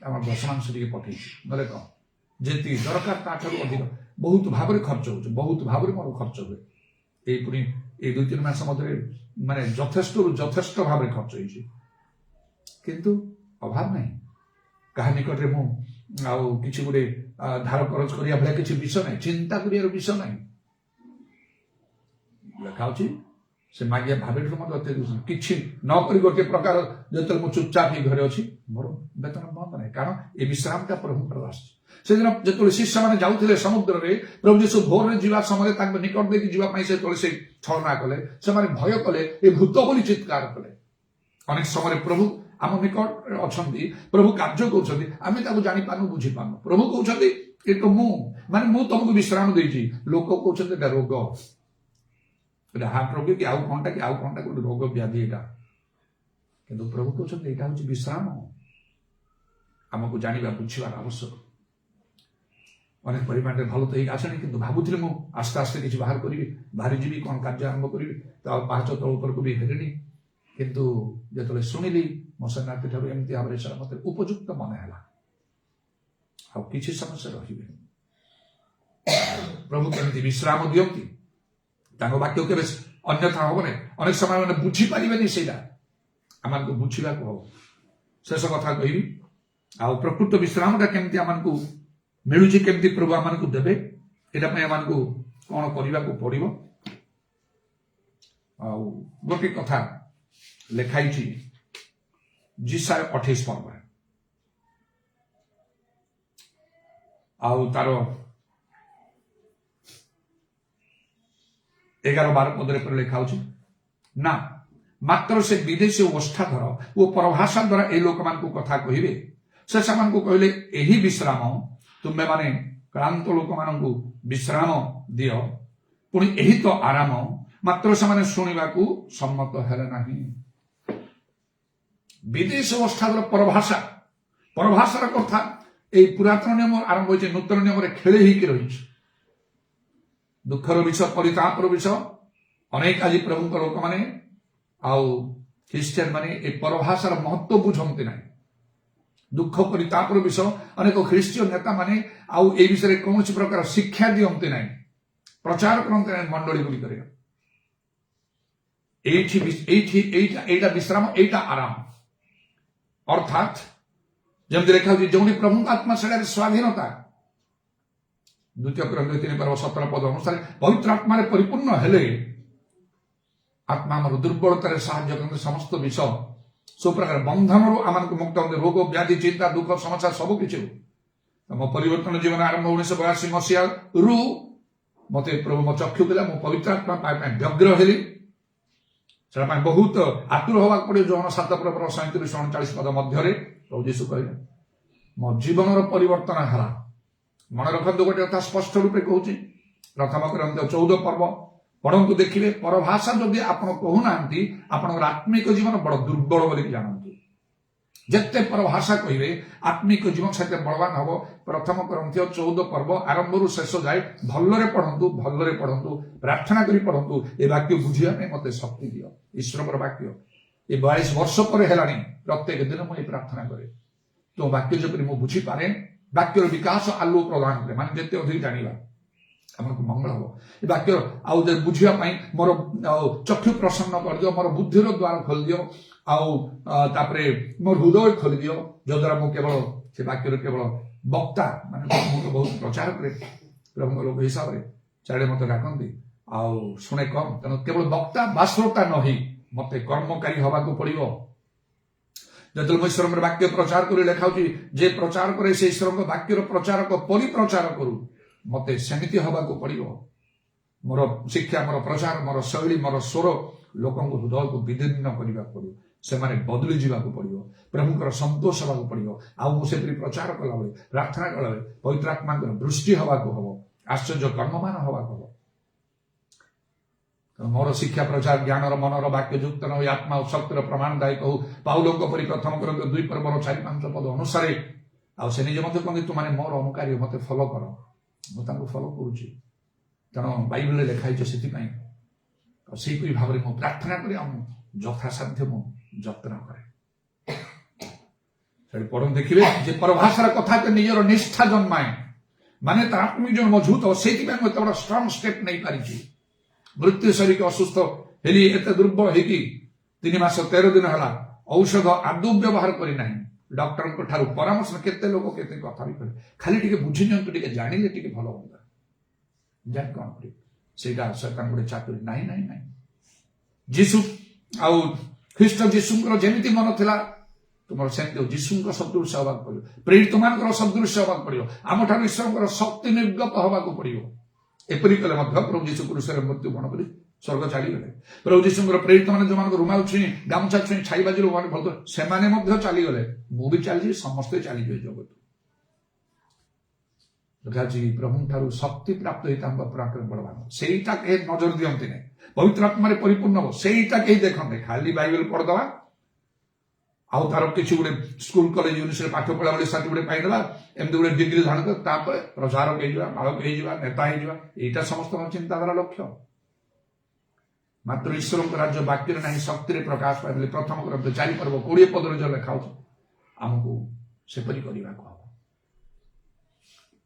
ଆମର 10 ମାଂସ ଟିକେ ପଠେଇଛି, ନହେଲେ କଣ ଯେତିକି ଦରକାର ତାଠାରୁ ଅଧିକ ବହୁତ ଭାବରେ ଖର୍ଚ୍ଚ ହଉଛି, ବହୁତ ଭାବରେ ମୋର ଖର୍ଚ୍ଚ ହୁଏ। ଏଇ ପୁଣି ଏଇ 2-3 ମାସ ମଧ୍ୟରେ ମାନେ ଯଥେଷ୍ଟରୁ ଯଥେଷ୍ଟ ଭାବରେ ଖର୍ଚ୍ଚ ହେଇଛି। କିନ୍ତୁ ଅଭାବ ନାହିଁ, କାହା ନିକଟରେ ମୁଁ ଆଉ କିଛି ଗୋଟେ ଧାର କରଜ କରିବା ଭଳିଆ କିଛି ବିଷୟ ନାହିଁ, ଚିନ୍ତା କରିବାର ବିଷୟ ନାହିଁ। ଲେଖା ଅଛି ସେ ମାଗିଆ ଭାବରେ ମତେ କିଛି ନ କରି ଗୋଟିଏ ପ୍ରକାର ଯେତେବେଳେ ମୁଁ ଚୁପଚାପ ହେଇ ଘରେ ଅଛି, ମୋର ବେତନ ବନ୍ଦ ନାହିଁ, କାରଣ ଏ ବିଶ୍ରାମଟା ପ୍ରଭୁଙ୍କର ଆସିଛି। ସେଦିନ ଯେତେବେଳେ ଶିଷ୍ୟମାନେ ଯାଉଥିଲେ ସମୁଦ୍ରରେ, ପ୍ରଭୁ ଯୀଶୁ ଭୋରରେ ଯିବା ସମୟରେ ତାଙ୍କ ନିକଟ ଦେଇକି ଯିବା ପାଇଁ ସେତେବେଳେ ସେ ଛଳନା କଲେ, ସେମାନେ ଭୟ କଲେ, ଏ ଭୂତ ବୋଲି ଚିତ୍କାର କଲେ। ଅନେକ ସମୟରେ ପ୍ରଭୁ ଆମ ନିକଟରେ ଅଛନ୍ତି, ପ୍ରଭୁ କାର୍ଯ୍ୟ କରୁଛନ୍ତି, ଆମେ ତାକୁ ଜାଣିପାରୁନୁ, ବୁଝିପାରୁନୁ। ପ୍ରଭୁ କହୁଛନ୍ତି ଏ ତ ମୁଁ ମାନେ ମୁଁ ତମକୁ ବିଶ୍ରାମ ଦେଇଛି। ଲୋକ କହୁଛନ୍ତି ଏଟା ରୋଗ, ଏଟା ହାର୍ଟ ରୋଗ କି ଆଉ କଣଟା ଗୋଟେ ରୋଗ ବ୍ୟାଧି ଏଟା, କିନ୍ତୁ ପ୍ରଭୁ କହୁଛନ୍ତି ଏଇଟା ହଉଛି ବିଶ୍ରାମ। ଆମକୁ ଜାଣିବା ବୁଝିବାର ଆବଶ୍ୟକ। ଅନେକ ପରିମାଣରେ ଭଲ ତ ହେଇକି ଆସେନି, କିନ୍ତୁ ଭାବୁଥିଲି ମୁଁ ଆସ୍ତେ ଆସ୍ତେ କିଛି ବାହାରି ଯିବି, କ'ଣ କାର୍ଯ୍ୟ ଆରମ୍ଭ କରିବି, ତ ପାହାଚ ତଳ ଉପରକୁ ବି ହେଲିନି। କିନ୍ତୁ ଯେତେବେଳେ ଶୁଣିଲି ମୋ ସେନାପତି ଠାରୁ ଏମିତି ଭାବରେ ସେଟା ମତେ ଉପଯୁକ୍ତ ମନେ ହେଲା। ଆଉ କିଛି ସମସ୍ୟା ରହିବେନି। ପ୍ରଭୁ କେମିତି ବିଶ୍ରାମ ଦିଅନ୍ତି, ତାଙ୍କ ବାକ୍ୟ କେବେ ଅନ୍ୟଥା ହବ ନାହିଁ। ଅନେକ ସମୟ ମାନେ ବୁଝିପାରିବେନି, ସେଇଟା ଆମକୁ ବୁଝିବାକୁ ହବ। ଶେଷ କଥା କହିବି, ଆଉ ପ୍ରକୃତ ବିଶ୍ରାମଟା କେମିତି ଆମକୁ ମିଳୁଛି, କେମିତି ପ୍ରଭୁ ଆମକୁ ଦେବେ, ଏଟା ପାଇଁ ଆମକୁ କ'ଣ କରିବାକୁ ପଡିବ। ଆଉ ଗୋଟେ କଥା ଲେଖା ହେଇଛି ଜିସାୟ 28 ପର୍ବରେ, ଆଉ ତାର 11-12 ପଦରେ ଲେଖା ହଉଛି, ନା ମାତ୍ର ସେ ବିଦେଶୀ ଓଷ୍ଠାଧର ଓ ପରଭାଷା ଦ୍ୱାରା ଏ ଲୋକମାନଙ୍କୁ କଥା କହିବେ। ସେ ସେମାନଙ୍କୁ କହିଲେ, ଏହି ବିଶ୍ରାମ ତୁମେମାନେ କ୍ଳାନ୍ତ ଲୋକମାନଙ୍କୁ ବିଶ୍ରାମ ଦିଅ, ପୁଣି ଏହି ତ ଆରାମ, ମାତ୍ର ସେମାନେ ଶୁଣିବାକୁ ସମ୍ମତ ହେଲେ ନାହିଁ। ବିଦେଶୀ ଓଷ୍ଠାଧର ପରଭାଷାର କଥା এই পুরাতন নিয়ম আরম্ভ হয়েছে, নূতন নিয়মরে খেলে হইকি রয়েছে। দুঃখর বিষয়, পরিতাপর বিষয়। অনেক আজি প্রভুঙ্ক লোক মানে আউ খ্রিস্টান মানে এই পরভাষার মহত্ব বুঝতে নাই। দুঃখ পরিতাপর বিষয়। অনেক খ্রিস্টীয় নেতা মানে আউ এই বিষয়ে কৌশি প্রকার শিক্ষা দিয়ন্তে নাই, প্রচার করতে নাই মন্ডলী গুলিকরে। এইটা বিশ্রাম, এইটা আরাম। অর্থাৎ যেমন লেখা হচ্ছে, যেমনি প্রভুঙ্ক আত্মা সেটার স্বাধীনতা। 2 Corinthians 3:17 পদ অনুসারে পবিত্র আত্মারে পরিপূর্ণ হেলে আত্মা আমার দুর্বলতার সাহায্য করতে সমস্ত বিষয় সুপ্রকার বন্ধনর আমাকে মুক্ত হতে, রোগ ব্যাধি চিন্তা দুঃখ সমস্যা সবকিছু। ମୋ ପରିବର୍ତ୍ତନ ଜୀବନ ଆରମ୍ଭ 1982 ମସିହାରୁ ମତେ ପ୍ରଭୁ ମୋ ଚକ୍ଷୁ ଦେଲା। ମୁଁ ପବିତ୍ର ଆତ୍ମା ପାଇଁ ବ୍ୟଗ୍ର ହେଲି। ସେଟା ପାଇଁ ବହୁତ ଆତୁର ହେବାକୁ ପଡିବ। ଯୌନ 7:37-39 ପଦ ମଧ୍ୟରେ ପ୍ରଭୁ ଯୀଶୁ କହିଲେ ମୋ ଜୀବନର ପରିବର୍ତ୍ତନ ହେଲା। ମନେ ରଖନ୍ତୁ, ଗୋଟେ କଥା ସ୍ପଷ୍ଟ ରୂପେ କହୁଛି, ପ୍ରଥମ ଗ୍ରନ୍ଥ 14 ପର୍ବ ପଢନ୍ତୁ, ଦେଖିବେ। ପରଭାଷା ଯଦି ଆପଣ କହୁନାହାନ୍ତି, ଆପଣଙ୍କର ଆତ୍ମିକ ଜୀବନ ବଡ ଦୁର୍ବଳ ବୋଲି ଜାଣନ୍ତୁ। ଯେତେ ପରଭାଷା କହିବେ ଆତ୍ମିକ ଜୀବନ ସେତେ ବଳବାନ ହବ। ପ୍ରଥମ ଗ୍ରନ୍ଥ 14 ପର୍ବ ଆରମ୍ଭରୁ ଶେଷ ଯାଏ ଭଲରେ ପଢନ୍ତୁ, ପ୍ରାର୍ଥନା କରି ପଢନ୍ତୁ। ଏ ବାକ୍ୟ ବୁଝିବା ପାଇଁ ମତେ ଶକ୍ତି ଦିଅ। ଈଶ୍ୱରଙ୍କର ବାକ୍ୟ ଏ 42 ବର୍ଷ ପରେ ହେଲାଣି, ପ୍ରତ୍ୟେକ ଦିନ ମୁଁ ଏ ପ୍ରାର୍ଥନା କରେ। ତ ବାକ୍ୟ ଯେପରି ମୁଁ ବୁଝିପାରେ, ବାକ୍ୟର ବିକାଶ ଆଲୋକ ପ୍ରଦାନ କରେ, ମାନେ ଯେତେ ଅଧିକ ଜାଣିବା ଆମକୁ ମଙ୍ଗଳ ହବ। ଏ ବାକ୍ୟ ଆଉ ବୁଝିବା ପାଇଁ ମୋର ଚକ୍ଷୁ ପ୍ରସନ୍ନ କରିଦିଅ, ମୋର ବୁଦ୍ଧିର ଦ୍ୱାର ଖୋଲିଦିଅ, ଆଉ ତାପରେ ମୋ ହୃଦୟ ଖୋଲିଦିଅ, ଯଦ୍ୱାରା ମୁଁ କେବଳ ସେ ବାକ୍ୟର କେବଳ ବକ୍ତା, ମାନେ ମୁଁ ବହୁତ ପ୍ରଚାର କରେ ପ୍ରଭୁଙ୍କ ଲୋକ ହିସାବରେ। ଚାରିଆଡେ ମତେ ଡାକନ୍ତି, ଆଉ ଶୁଣେ କମ୍। ତେଣୁ କେବଳ ବକ୍ତା ବା ଶ୍ରୋତା ନୁହେଁ, ମତେ କର୍ମକାରୀ ହବାକୁ ପଡିବ। ଯେତେବେଳେ ମୁଁ ଈଶ୍ୱରଙ୍କର ବାକ୍ୟ ପ୍ରଚାର କରି, ଲେଖା ହଉଛି, ଯେ ପ୍ରଚାର କରେ ସେ ଈଶ୍ୱରଙ୍କ ବାକ୍ୟର ପ୍ରଚାରକ ପରିପ୍ରଚାର କରୁ। ମତେ ସେମିତି ହବାକୁ ପଡିବ। ମୋର ଶିକ୍ଷା, ମୋର ପ୍ରଚାର, ମୋର ଶୈଳୀ, ମୋର ସ୍ୱର ଲୋକଙ୍କ ହୃଦୟକୁ ବିଦୀର୍ଣ୍ଣ କରିବାକୁ ପଡିବ। ସେମାନେ ବଦଳି ଯିବାକୁ ପଡିବ, ପ୍ରଭୁଙ୍କର ସନ୍ତୋଷ ହେବାକୁ ପଡିବ। ଆଉ ମୁଁ ସେପରି ପ୍ରଚାର କଲାବେଳେ, ପ୍ରାର୍ଥନା କଲାବେଳେ ପବିତ୍ର ଆତ୍ମାଙ୍କର ଦୃଷ୍ଟି ହବାକୁ ହବ, ଆଶ୍ଚର୍ଯ୍ୟ କର୍ମମାନ ହବାକୁ ହବ। ମୋର ଶିକ୍ଷା ପ୍ରଚାର ଜ୍ଞାନର ମନର ବାକ୍ୟ ଯୁକ୍ତ ନ ହୋଇ ଆତ୍ମା ଓ ଶକ୍ତିର ପ୍ରମାଣଦାୟକ ହଉ। ପାଉଲଙ୍କ ପରି ପ୍ରଥମ ଗ୍ରନ୍ଥ 2 ପର୍ବର 4-5 ପଦ ଅନୁସାରେ। ଆଉ ସେ ନିଜେ ମଧ୍ୟ କହନ୍ତି, ତୁମାନେ ମୋର ଅନୁକାରୀ, ମତେ ଫଲୋ କର। ମୁଁ ତାଙ୍କୁ ଫଲୋ କରୁଛି, ତେଣୁ ବାଇବଲରେ ଲେଖା ହେଇଛି ସେଥିପାଇଁ। ଆଉ ସେଇପରି ଭାବରେ ମୁଁ ପ୍ରାର୍ଥନା କରି, ଆଉ ଯଥାସାଧ୍ୟ ମୁଁ ଯତ୍ନ କରେ। ସେଠି ପଢନ୍ତୁ, ଦେଖିବେ ଯେ ପରଭାଷାର କଥା ନିଜର ନିଷ୍ଠା ଜନ୍ମାଏ, ମାନେ ତାର ଆତ୍ମିକ ଜୀବନ ମଜବୁତ ହବ। ସେଇଥିପାଇଁ ମୁଁ ଏତେ ବଡ ଷ୍ଟ୍ରଙ୍ଗ ଷ୍ଟେପ୍ ନେଇପାରିଛି। ମୃତ୍ୟୁ ଶରୀର ଅସୁସ୍ଥ ହେଲି, ଏତେ ଦୁର୍ବଳ ହେଇକି 3 ମାସ 13 ଦିନ ହେଲା ଔଷଧ ଆଦୌ ବ୍ୟବହାର କରିନାହିଁ। ଡକ୍ଟରଙ୍କ ଠାରୁ ପରାମର୍ଶ, କେତେ ଲୋକ କେତେ କଥା ବି କରେ, ଖାଲି ଟିକେ ବୁଝି ନିଅନ୍ତୁ, ଟିକେ ଜାଣିଲେ ଟିକେ ଭଲ ହୁଅନ୍ତା। ଜାଣି କଣ କରିବେ, ସେଇଟା ଶୈତାନ ଗୋଟେ ଚାତୁରୀ। ନାହିଁ। ଯୀଶୁ ଆଉ ଖ୍ରୀଷ୍ଟ ଯୀଶୁଙ୍କର ଯେମିତି ମନ ଥିଲା, ତୁମର ସେମିତି ଯୀଶୁଙ୍କ ସଦୃଶ ହେବାକୁ ପଡିବ। ପ୍ରେରିତମାନଙ୍କର ସଦୃଶ ହେବାକୁ ପଡିବ। ଆମଠାରୁ ଈଶ୍ୱରଙ୍କର ଶକ୍ତି ନିର୍ଗତ ହେବାକୁ ପଡିବ। ଏପରି କଲେ ମଧ୍ୟ ପ୍ରଭୁ ଯୀଶୁ କ୍ରୁଶରେ ମୃତ୍ୟୁ ବରଣ କରି ସ୍ୱର୍ଗ ଚାଲିଗଲେ। ପ୍ରଭୁ ଯୀଶୁଙ୍କର ପ୍ରେରିତ ମାନେ ଯୋଉମାନଙ୍କ ରୁମାଲ ଛୁଇଁ, ଗାମୁଛା ଛୁଇଁ, ଛାଇ ବାଜିରୁ ଭଲ, ସେମାନେ ମଧ୍ୟ ଚାଲିଗଲେ। ମୁଁ ବି ଚାଲିଛି, ସମସ୍ତେ ଚାଲିଯିବେ ଜଗତ। ଲେଖାଛି ପ୍ରଭୁ ଠାରୁ ଶକ୍ତି ପ୍ରାପ୍ତ ହୋଇ ତାଙ୍କ ପରାକ୍ରମ ବଳବାନ ସେଇଟା କେହି ନଜର ଦିଅନ୍ତି ନାହିଁ ପବିତ୍ର ଆତ୍ମାରେ ପରିପୂର୍ଣ୍ଣ ହବ ସେଇଟା କେହି ଦେଖନ୍ତି ଖାଲି ବାଇବେଲ ପଢିଦବା ଆଉ ତାର କିଛି ଗୋଟେ ସ୍କୁଲ କଲେଜ ୟୁନିଭର୍ସିଟି ପାଠ ପଢା ଭଳି ସାର୍ଟିଫିକେଟ ପାଇଦେବା ଏମିତି ଗୋଟେ ଡିଗ୍ରୀ ଧାରଣ କରି ତାପରେ ପ୍ରଚାରକ ହେଇଯିବା ବାଳକ ହେଇଯିବା ନେତା ହେଇଯିବା ଏଇଟା ସମସ୍ତଙ୍କ ଚିନ୍ତାଧାରା ଲକ୍ଷ୍ୟ ମାତ୍ର ଈଶ୍ୱରଙ୍କ ରାଜ୍ୟ ବାକ୍ୟରେ ନାହିଁ ଶକ୍ତିରେ ପ୍ରକାଶ ପାଇଲେ ପ୍ରଥମ କରନ୍ତୁ 4 ପର୍ବ 20 ପଦରେ ଯୋଉ ଲେଖା ହଉଛି ଆମକୁ ସେପରି କରିବାକୁ ହବ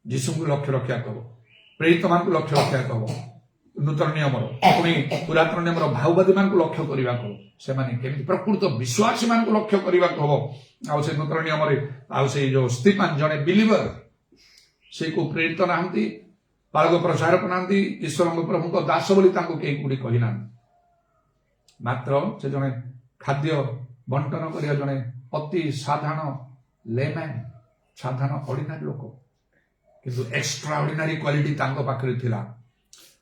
ଯୀଶୁଙ୍କୁ ଲକ୍ଷ୍ୟ ରଖିବାକୁ ହବ ପ୍ରେରିତମାନଙ୍କୁ ଲକ୍ଷ୍ୟ ରଖିବାକୁ ହବ ନୂତନ ନିୟମର ପୁଣି ପୁରାତନ ନିୟମର ଭାଉବାଦୀ ମାନଙ୍କୁ ଲକ୍ଷ୍ୟ କରିବାକୁ ହବ ସେମାନେ କେମିତି ପ୍ରକୃତ ବିଶ୍ୱାସୀ ମାନଙ୍କୁ ଲକ୍ଷ୍ୟ କରିବାକୁ ହବ ଆଉ ସେ ନୂତନ ନିୟମରେ ଆଉ ସେଇ ଯୋଉ ସ୍ତିଫାନ ଜଣେ ବିଲିଭର ସେ କୋଉ ପ୍ରେରିତ ନାହାନ୍ତି ବାଳକ ପ୍ରଚାରକ ନାହାନ୍ତି ଈଶ୍ୱରଙ୍କ ପ୍ରଭୁଙ୍କ ଦାସ ବୋଲି ତାଙ୍କୁ କେହି କୋଉଠି କହିନାହାନ୍ତି ମାତ୍ର ସେ ଜଣେ ଖାଦ୍ୟ ବଣ୍ଟନ କରିବା ଜଣେ ଅତି ସାଧାରଣ ଲେମ୍ୟାନ୍ ସାଧାରଣ ଅର୍ଡିନାରୀ ଲୋକ କିନ୍ତୁ ଏକ୍ସଟ୍ରା ଅର୍ଡିନାରୀ କ୍ୱାଲିଟି ତାଙ୍କ ପାଖରେ ଥିଲା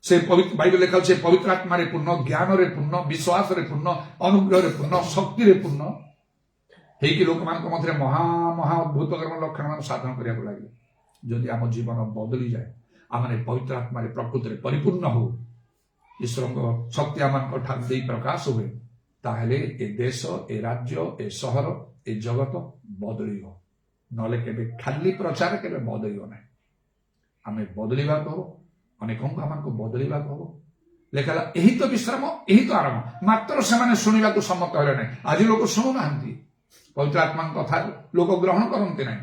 ସେ ବାଇବେଲ ଲେଖା ସେ ପବିତ୍ର ଆତ୍ମାରେ ପୂର୍ଣ୍ଣ ଜ୍ଞାନରେ ପୂର୍ଣ୍ଣ ବିଶ୍ୱାସରେ ପୂର୍ଣ୍ଣ ଅନୁଗ୍ରହରେ ପୂର୍ଣ୍ଣ ଶକ୍ତିରେ ପୂର୍ଣ୍ଣ ହେଇକି ଲୋକମାନଙ୍କ ମଧ୍ୟରେ ମହା ମହା ଅଦ୍ଭୁତ କର୍ମ ଲକ୍ଷଣ ମାନ ସାଧନ କରିବାକୁ ଲାଗିଲେ ଯଦି ଆମ ଜୀବନ ବଦଳିଯାଏ ଆମେ ପବିତ୍ର ଆତ୍ମାରେ ପ୍ରକୃତରେ ପରିପୂର୍ଣ୍ଣ ହଉ ଈଶ୍ୱରଙ୍କ ଶକ୍ତି ଆମମାନଙ୍କ ଠାରୁ ଦେଇ ପ୍ରକାଶ ହୁଏ ତାହେଲେ ଏ ଦେଶ ଏ ରାଜ୍ୟ ଏ ସହର ଏ ଜଗତ ବଦଳିବ ନହେଲେ କେବେ ଖାଲି ପ୍ରଚାର କେବେ ବଦଳିବ ନାହିଁ ଆମେ ବଦଳିବାକୁ ହବ ଅନେକଙ୍କୁ ଆମକୁ ବଦଳିବାକୁ ହବ ଲେଖା ହେଲା ଏହି ତ ବିଶ୍ରାମ ଏହି ତ ଆରାମ ମାତ୍ର ସେମାନେ ଶୁଣିବାକୁ ସମ୍ମତ ହେଲେ ନାହିଁ ଆଜି ଲୋକ ଶୁଣୁନାହାନ୍ତି ପବିତ୍ର ଆତ୍ମାଙ୍କ କଥା ଲୋକ ଗ୍ରହଣ କରନ୍ତି ନାହିଁ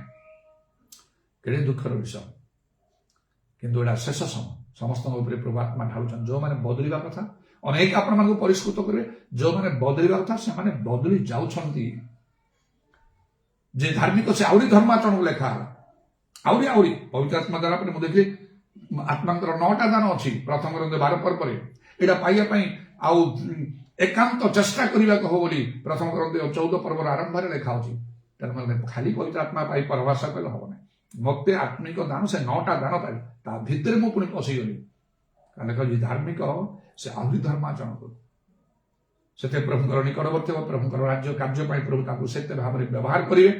କେଡ଼େ ଦୁଃଖର ବିଷୟ କିନ୍ତୁ ଏଇଟା ଶେଷ ସମୟ ସମସ୍ତଙ୍କ ଉପରେ ପ୍ରଭୁ ଆତ୍ମା ଢାଳୁଛନ୍ତି ଯୋଉମାନେ ବଦଳିବା କଥା ଅନେକ ଆପଣମାନଙ୍କୁ ପରିଷ୍କୃତ କରିବେ ଯୋଉମାନେ ବଦଳିବା କଥା ସେମାନେ ବଦଳି ଯାଉଛନ୍ତି ଯେ ଧାର୍ମିକ ସେ ଆହୁରି ଧର୍ମାଚରଣକୁ ଲେଖା ହେଲା ଆହୁରି ପବିତ୍ର ଆତ୍ମା ଦ୍ୱାରା ପରେ ମୁଁ ଦେଖିଲି ଆତ୍ମାଙ୍କର 9ଟା ଦାନ ଅଛି ପ୍ରଥମ 12 ପର୍ବରେ ଏଇଟା ପାଇବା ପାଇଁ ଆଉ ଏକାନ୍ତ ଚେଷ୍ଟା କରିବାକୁ ହବ ବୋଲି ପ୍ରଥମ 14 ପର୍ବର ଆରମ୍ଭରେ ଲେଖା ଅଛି ତେଣୁ ଖାଲି ପବିତ୍ର ଆତ୍ମା ପାଇ ପରଭାଷା କଲେ ହବ ନାହିଁ ମତେ ଆତ୍ମିକ ଦାନ ସେ 9ଟା ଦାନ ପାଇଲି ତା ଭିତରେ ମୁଁ ପୁଣି ପଶିଗଲି ଲେଖା ଧାର୍ମିକ ସେ ଆହୁରି ଧର୍ମାଚରଣ କରୁ ସେତେ ପ୍ରଭୁଙ୍କର ନିକଟବର୍ତ୍ତୀ ହେବ ପ୍ରଭୁଙ୍କର ରାଜ୍ୟ କାର୍ଯ୍ୟ ପାଇଁ ପ୍ରଭୁ ତାଙ୍କୁ ସେତେ ଭାବରେ ବ୍ୟବହାର କରିବେ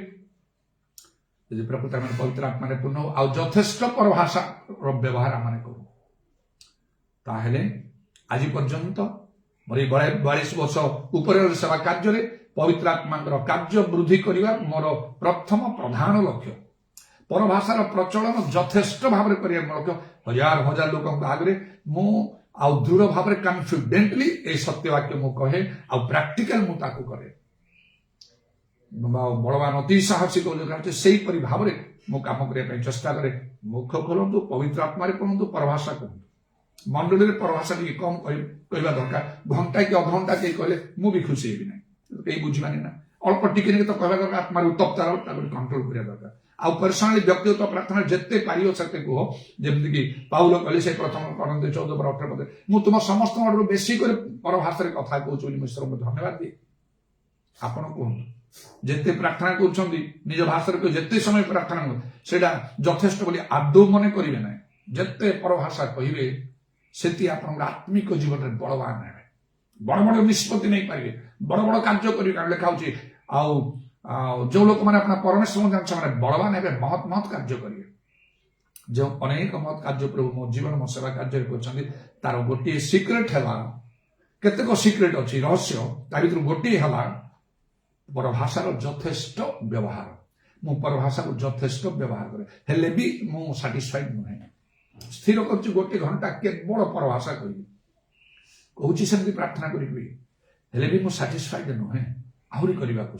ଯଦି ପ୍ରକୃତ ଆମେ ପବିତ୍ର ଆତ୍ମାରେ ପୂର୍ଣ୍ଣ ହଉ ଆଉ ଯଥେଷ୍ଟ ପରଭାଷାର ବ୍ୟବହାର ଆମେ କରୁ ତାହେଲେ ଆଜି ପର୍ଯ୍ୟନ୍ତ ମୋର ଏଇ 42 ବର୍ଷ ଉପରେ ସେବା କାର୍ଯ୍ୟରେ ପବିତ୍ର ଆତ୍ମାଙ୍କର କାର୍ଯ୍ୟ ବୃଦ୍ଧି କରିବା ମୋର ପ୍ରଥମ ପ୍ରଧାନ ଲକ୍ଷ୍ୟ ପରଭାଷାର ପ୍ରଚଳନ ଯଥେଷ୍ଟ ଭାବରେ କରିବା ମୋ ଲକ୍ଷ୍ୟ ହଜାର ହଜାର ଲୋକଙ୍କ ଆଗରେ ମୁଁ ଆଉ ଦୃଢ଼ ଭାବରେ କନଫିଡେଣ୍ଟଲି ଏଇ ସତ୍ୟ ବାକ୍ୟ ମୁଁ କହେ ଆଉ ପ୍ରାକ୍ଟିକାଲ ମୁଁ ତାକୁ କରେ ବଳବାନ ଅତି ସାହସିକ ସେଇପରି ଭାବରେ ମୁଁ କାମ କରିବା ପାଇଁ ଚେଷ୍ଟା କରେ ମୁଖ ଖୋଲନ୍ତୁ ପବିତ୍ର ଆତ୍ମାରେ କୁହନ୍ତୁ ପରଭାଷା କୁହନ୍ତୁ ମଣ୍ଡଳୀରେ ପରଭାଷା ଟିକେ କମ କହିବା ଦରକାର ଘଣ୍ଟା କି ଅଧଘଣ୍ଟା କେହି କହିଲେ ମୁଁ ବି ଖୁସି ହେବି ନାହିଁ କେହି ବୁଝିବାନି ନା ଅଳ୍ପ ଟିକେ ତ କହିବା ଦରକାର ଆତ୍ମାରେ ଉତ୍ତପ୍ତ ତାକୁ କଣ୍ଟ୍ରୋଲ କରିବା ଦରକାର ଆଉ ପର୍ସନାଲି ବ୍ୟକ୍ତିଗତ ପ୍ରାର୍ଥନା ଯେତେ ପାରିବ ସେତେ କୁହ ଯେମିତିକି ପାଉଲ କହିଲେ ସେ ପ୍ରଥମ 14:18 ପଦରେ ମୁଁ ତୁମ ସମସ୍ତଙ୍କଠାରୁ ବେଶୀ କରି ପରଭାଷାରେ କଥା କହୁଛି ବୋଲି ମୁଁ ଈଶ୍ୱରଙ୍କୁ ଧନ୍ୟବାଦ ଦିଏ ଆପଣ କୁହନ୍ତୁ ଯେତେ ପ୍ରାର୍ଥନା କରୁଛନ୍ତି ନିଜ ଭାଷାରେ ଯେତେ ସମୟ ପ୍ରାର୍ଥନା ସେଇଟା ଯଥେଷ୍ଟ ବୋଲି ଆଦୌ ମନେ କରିବେ ନାହିଁ ଯେତେ ପରଭାଷା କହିବେ ସେତି ଆପଣଙ୍କ ଆତ୍ମିକ ଜୀବନରେ ବଳବାନ ହେବେ ବଡ ବଡ ନିଷ୍ପତ୍ତି ନେଇପାରିବେ ବଡ ବଡ କାର୍ଯ୍ୟ କରିବେ କାରଣ ଲେଖା ହଉଛି ଆଉ ଯୋଉ ଲୋକମାନେ ଆପଣ ପରମେଶ୍ୱର ଜାଣିଛନ୍ତି ସେମାନେ ବଳବାନ ହେବେ ମହତ୍ କାର୍ଯ୍ୟ କରିବେ ଯେଉଁ ଅନେକ ମହତ୍ କାର୍ଯ୍ୟ ପ୍ରଭୁ ମୋ ଜୀବନ ମୋ ସେବା କାର୍ଯ୍ୟରେ କରିଛନ୍ତି ତାର ଗୋଟିଏ ସିକ୍ରେଟ ହେଲା କେତେକ ସିକ୍ରେଟ ଅଛି ରହସ୍ୟ ତା ଭିତରୁ ଗୋଟିଏ ହେଲା ପରଭାଷାର ଯଥେଷ୍ଟ ବ୍ୟବହାର ମୁଁ ପରଭାଷାକୁ ଯଥେଷ୍ଟ ବ୍ୟବହାର କରେ ହେଲେ ବି ମୁଁ ସାଟିସ୍ଫାଇଡ୍ ନୁହେଁ ସ୍ଥିର କରୁଛି 1 ଘଣ୍ଟା କେବଳ ପରଭାଷା କରିବି କହୁଛି ସେମିତି ପ୍ରାର୍ଥନା କରିବି ହେଲେ ବି ମୁଁ ସାଟିସ୍ଫାଇଡ୍ ନୁହେଁ ଆହୁରି କରିବାକୁ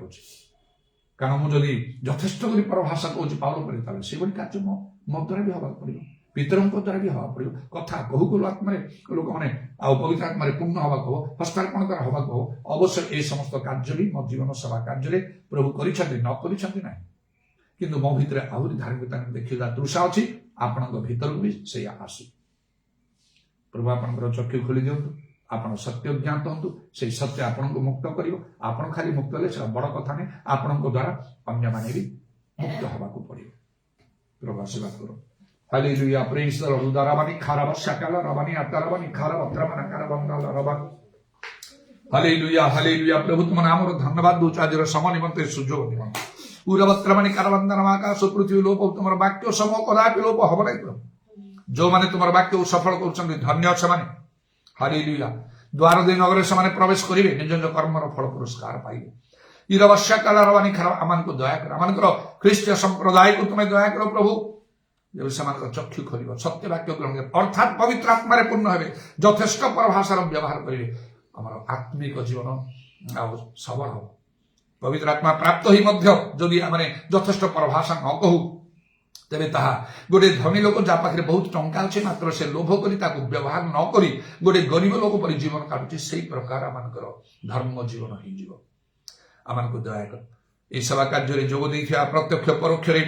ଅଛି କାରଣ ମୁଁ ଯଦି ଯଥେଷ୍ଟ କରି ପରଭାଷା କହୁଛି ପାଉଲ ପରେ ତାହେଲେ ସେଭଳି କାର୍ଯ୍ୟ ମୋ ଦ୍ୱାରା ବି ହେବାକୁ ପଡ଼ିବ ପିତରଙ୍କ ଦ୍ୱାରା ବି ହେବାକୁ ପଡ଼ିବ କଥା କହୁ ଆତ୍ମାରେ ଲୋକମାନେ ଆଉ ପବିତ୍ର ଆତ୍ମାରେ ପୂର୍ଣ୍ଣ ହେବାକୁ ହବ ହସ୍ତାର୍ପଣ ଦ୍ୱାରା ହେବାକୁ ହବ ଅବଶ୍ୟ এই ସମସ୍ତ କାର୍ଯ୍ୟ ବି ମୋ ଜୀବନ ସେବା କାର୍ଯ୍ୟରେ ପ୍ରଭୁ କରିଛନ୍ତି ନ କରିଛନ୍ତି ନାହିଁ କିନ୍ତୁ ମୋ ଭିତରେ ଆହୁରି ଧାର୍ମିକତା ଦେଖିବା ତୃଷା ଅଛି ଆପଣଙ୍କ ଭିତରକୁ ବି ସେଇଆ ଆସୁ ପ୍ରଭୁ ଆପଣଙ୍କର ଚକ୍ଷୁ ଖୋଲି ଦିଅନ୍ତୁ ଆପଣ ସତ୍ୟ ଜ୍ଞାତ ହୁଅନ୍ତୁ ସେଇ ସତ୍ୟ ଆପଣଙ୍କୁ ମୁକ୍ତ କରିବ ଆପଣ ଖାଲି ମୁକ୍ତ ହେଲେ ସେଟା ବଡ଼ କଥା ନାହିଁ ଆପଣଙ୍କ ଦ୍ୱାରା ଅନ୍ୟମାନେ ବି ମୁକ୍ତ ହେବାକୁ ପଡ଼ିବ ପ୍ରଭୁ ଆଶୀର୍ବାଦ କର ହାଲେଲୁୟା ପ୍ରେଜ୍ ଦ ଲର୍ଡ ଉଦାରବାନି ଖାରାପ ଶାକାଲ ରବାନି ଆତାରବାନି ଖାରାପ ଅତ୍ରବାନା କାରବଙ୍ଗଲ ରବାନି ହାଲେଲୁୟା ପ୍ରଭୁ ତୁମ ନାମର ଧନ୍ୟବାଦ ଦଉଛୁ ଆଜିର ସମୟ ନିମନ୍ତେ ସୁଯୋଗ ନିମନ୍ତେ ଉରବତ୍ରମଣି କାରବନ୍ଦନମ ଆକାଶ ପୃଥିବୀ ଲୋପ ତୁମର ବାକ୍ୟ ସମୂହ କଦାପି ଲୋପ ହବ ନାହିଁ ପ୍ରଭୁ। ଯୋଉମାନେ ତୁମର ବାକ୍ୟକୁ ସଫଳ କରୁଛନ୍ତି ଧନ୍ୟ ସେମାନେ। ହାଲେଲୁୟା। ଦ୍ୱାର ଦେଇ ନଗରରେ ସେମାନେ ପ୍ରବେଶ କରିବେ, ନିଜ ନିଜ କର୍ମର ଫଳ ପୁରସ୍କାର ପାଇବେ। ଇରବଶ୍ୟା କାଲାରବାଣୀ ଖାର ଆମମାନଙ୍କୁ ଦୟା କର, ଆମମାନଙ୍କର ଖ୍ରୀଷ୍ଟୀୟ ସମ୍ପ୍ରଦାୟକୁ ତୁମେ ଦୟା କର ପ୍ରଭୁ। ଯେବେ ସେମାନଙ୍କର ଚକ୍ଷୁ ଖୋଲିବ, ସତ୍ୟ ବାକ୍ୟ ଗ୍ରହଣ କରିବେ, ଅର୍ଥାତ୍ ପବିତ୍ର ଆତ୍ମାରେ ପୂର୍ଣ୍ଣ ହେବେ, ଯଥେଷ୍ଟ ପରଭାଷାର ବ୍ୟବହାର କରିବେ, ଆମର ଆତ୍ମିକ ଜୀବନ ଆଉ ସବଳ ହବ। ପବିତ୍ର ଆତ୍ମା ପ୍ରାପ୍ତ ହୋଇ ମଧ୍ୟ ଯଦି ଆମେ ଯଥେଷ୍ଟ ପରଭାଷା ନ କହୁ, ତେବେ ତାହା ଗୋଟେ ଧନୀ ଲୋକ ଯାହା ପାଖରେ ବହୁତ ଟଙ୍କା ଅଛି, ମାତ୍ର ସେ ଲୋଭ କରି ତାକୁ ବ୍ୟବହାର ନ କରି ଗୋଟେ ଗରିବ ଲୋକ ପରି ଜୀବନ କାଟୁଛି, ସେଇ ପ୍ରକାର ଆମମାନଙ୍କର ଧର୍ମ ଜୀବନ ହେଇଯିବ। ଆମମାନଙ୍କୁ ଦୟା କର। ଏହି ସେବା କାର୍ଯ୍ୟରେ ଯୋଗ ଦେଇଥିବା ପ୍ରତ୍ୟକ୍ଷ ପରୋକ୍ଷରେ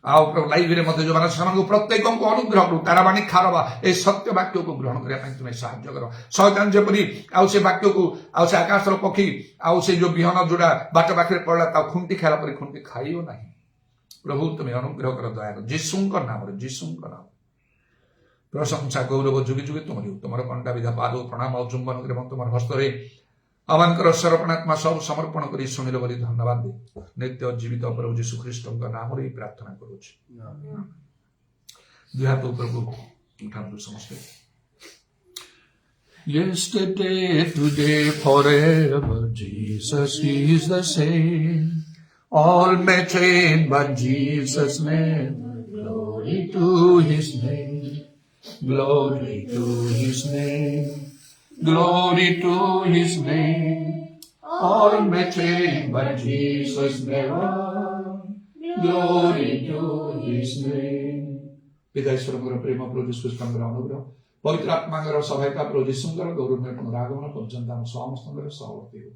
ଆଉ ଲାଇଭରେ ମଧ୍ୟ ଯୋଉମାନେ ସେମାନଙ୍କୁ ପ୍ରତ୍ୟେକଙ୍କୁ ଅନୁଗ୍ରହ କରୁ, ତାରାବାଣୀ ଖାରବା ଏହି ସତ୍ୟ ବାକ୍ୟକୁ ଗ୍ରହଣ କରିବା ପାଇଁ ତୁମେ ସାହାଯ୍ୟ କର। ଶୟତାନ ଯେପରି ଆଉ ସେ ବାକ୍ୟକୁ ଆଉ ସେ ଆକାଶର ପକ୍ଷୀ ଆଉ ସେ ଯୋଉ ବିହନ ଯୋଉଟା ବାଟ ପାଖରେ ପଡିଲା ତାକୁ ଖୁଣ୍ଟି ଖାଇଲା ପରେ ଖୁଣ୍ଟି ଖାଇବ ନାହିଁ। ପ୍ରଭୁ ତୁମେ ଅନୁଗ୍ରହ କର, ଦୟା କର। ଯୀଶୁଙ୍କ ନାମରେ ପ୍ରଶଂସା ଗୌରବ ଯୁଗେ ଯୁଗେ ତୁମରି। ତୁମର କଣ୍ଟା ବିଧା ପାଦ ପ୍ରଣାମ ଆଉ ଚୁମ୍ବନ କରି ଏବଂ ତୁମର ହସ୍ତରେ ଆମମାନଙ୍କର ସମର୍ପଣାତ୍ମା ସବୁ ସମର୍ପଣ କରି ଶୁଣିଲ ବୋଲି ଧନ୍ୟବାଦ ଦେ। ନିତ୍ୟ ଜୀବିତ ପ୍ରଭୁ ଯୀଶୁ ଖ୍ରୀଷ୍ଟଙ୍କ ନାମରେ ହିଁ ପ୍ରାର୍ଥନା କରୁଛି। ଦୁଇ ହାତ ଉପରକୁ ଉଠାନ୍ତୁ ସମସ୍ତେ। Yesterday, today, forever, Jesus is the same. All may change, but Jesus never. Glory to His name. Glory to His name. Glory to His name. All may change, but Jesus never. Glory to His name. ପିତା ଈଶ୍ୱରଙ୍କର ପ୍ରେମ, ପ୍ରଭୁ ଯୀଶୁ ଖ୍ରୀଷ୍ଟଙ୍କର ଅନୁଗ୍ରହ, ପବିତ୍ର ଆତ୍ମାଙ୍କର ସହାୟତା, ପ୍ରଭୁ ଯୀଶୁଙ୍କର ଗୌରବମୟ ପୁନରାଗମନ ପର୍ଯ୍ୟନ୍ତ ଆମ ସମସ୍ତଙ୍କର ସହବର୍ତ୍ତୀ ହେଉ।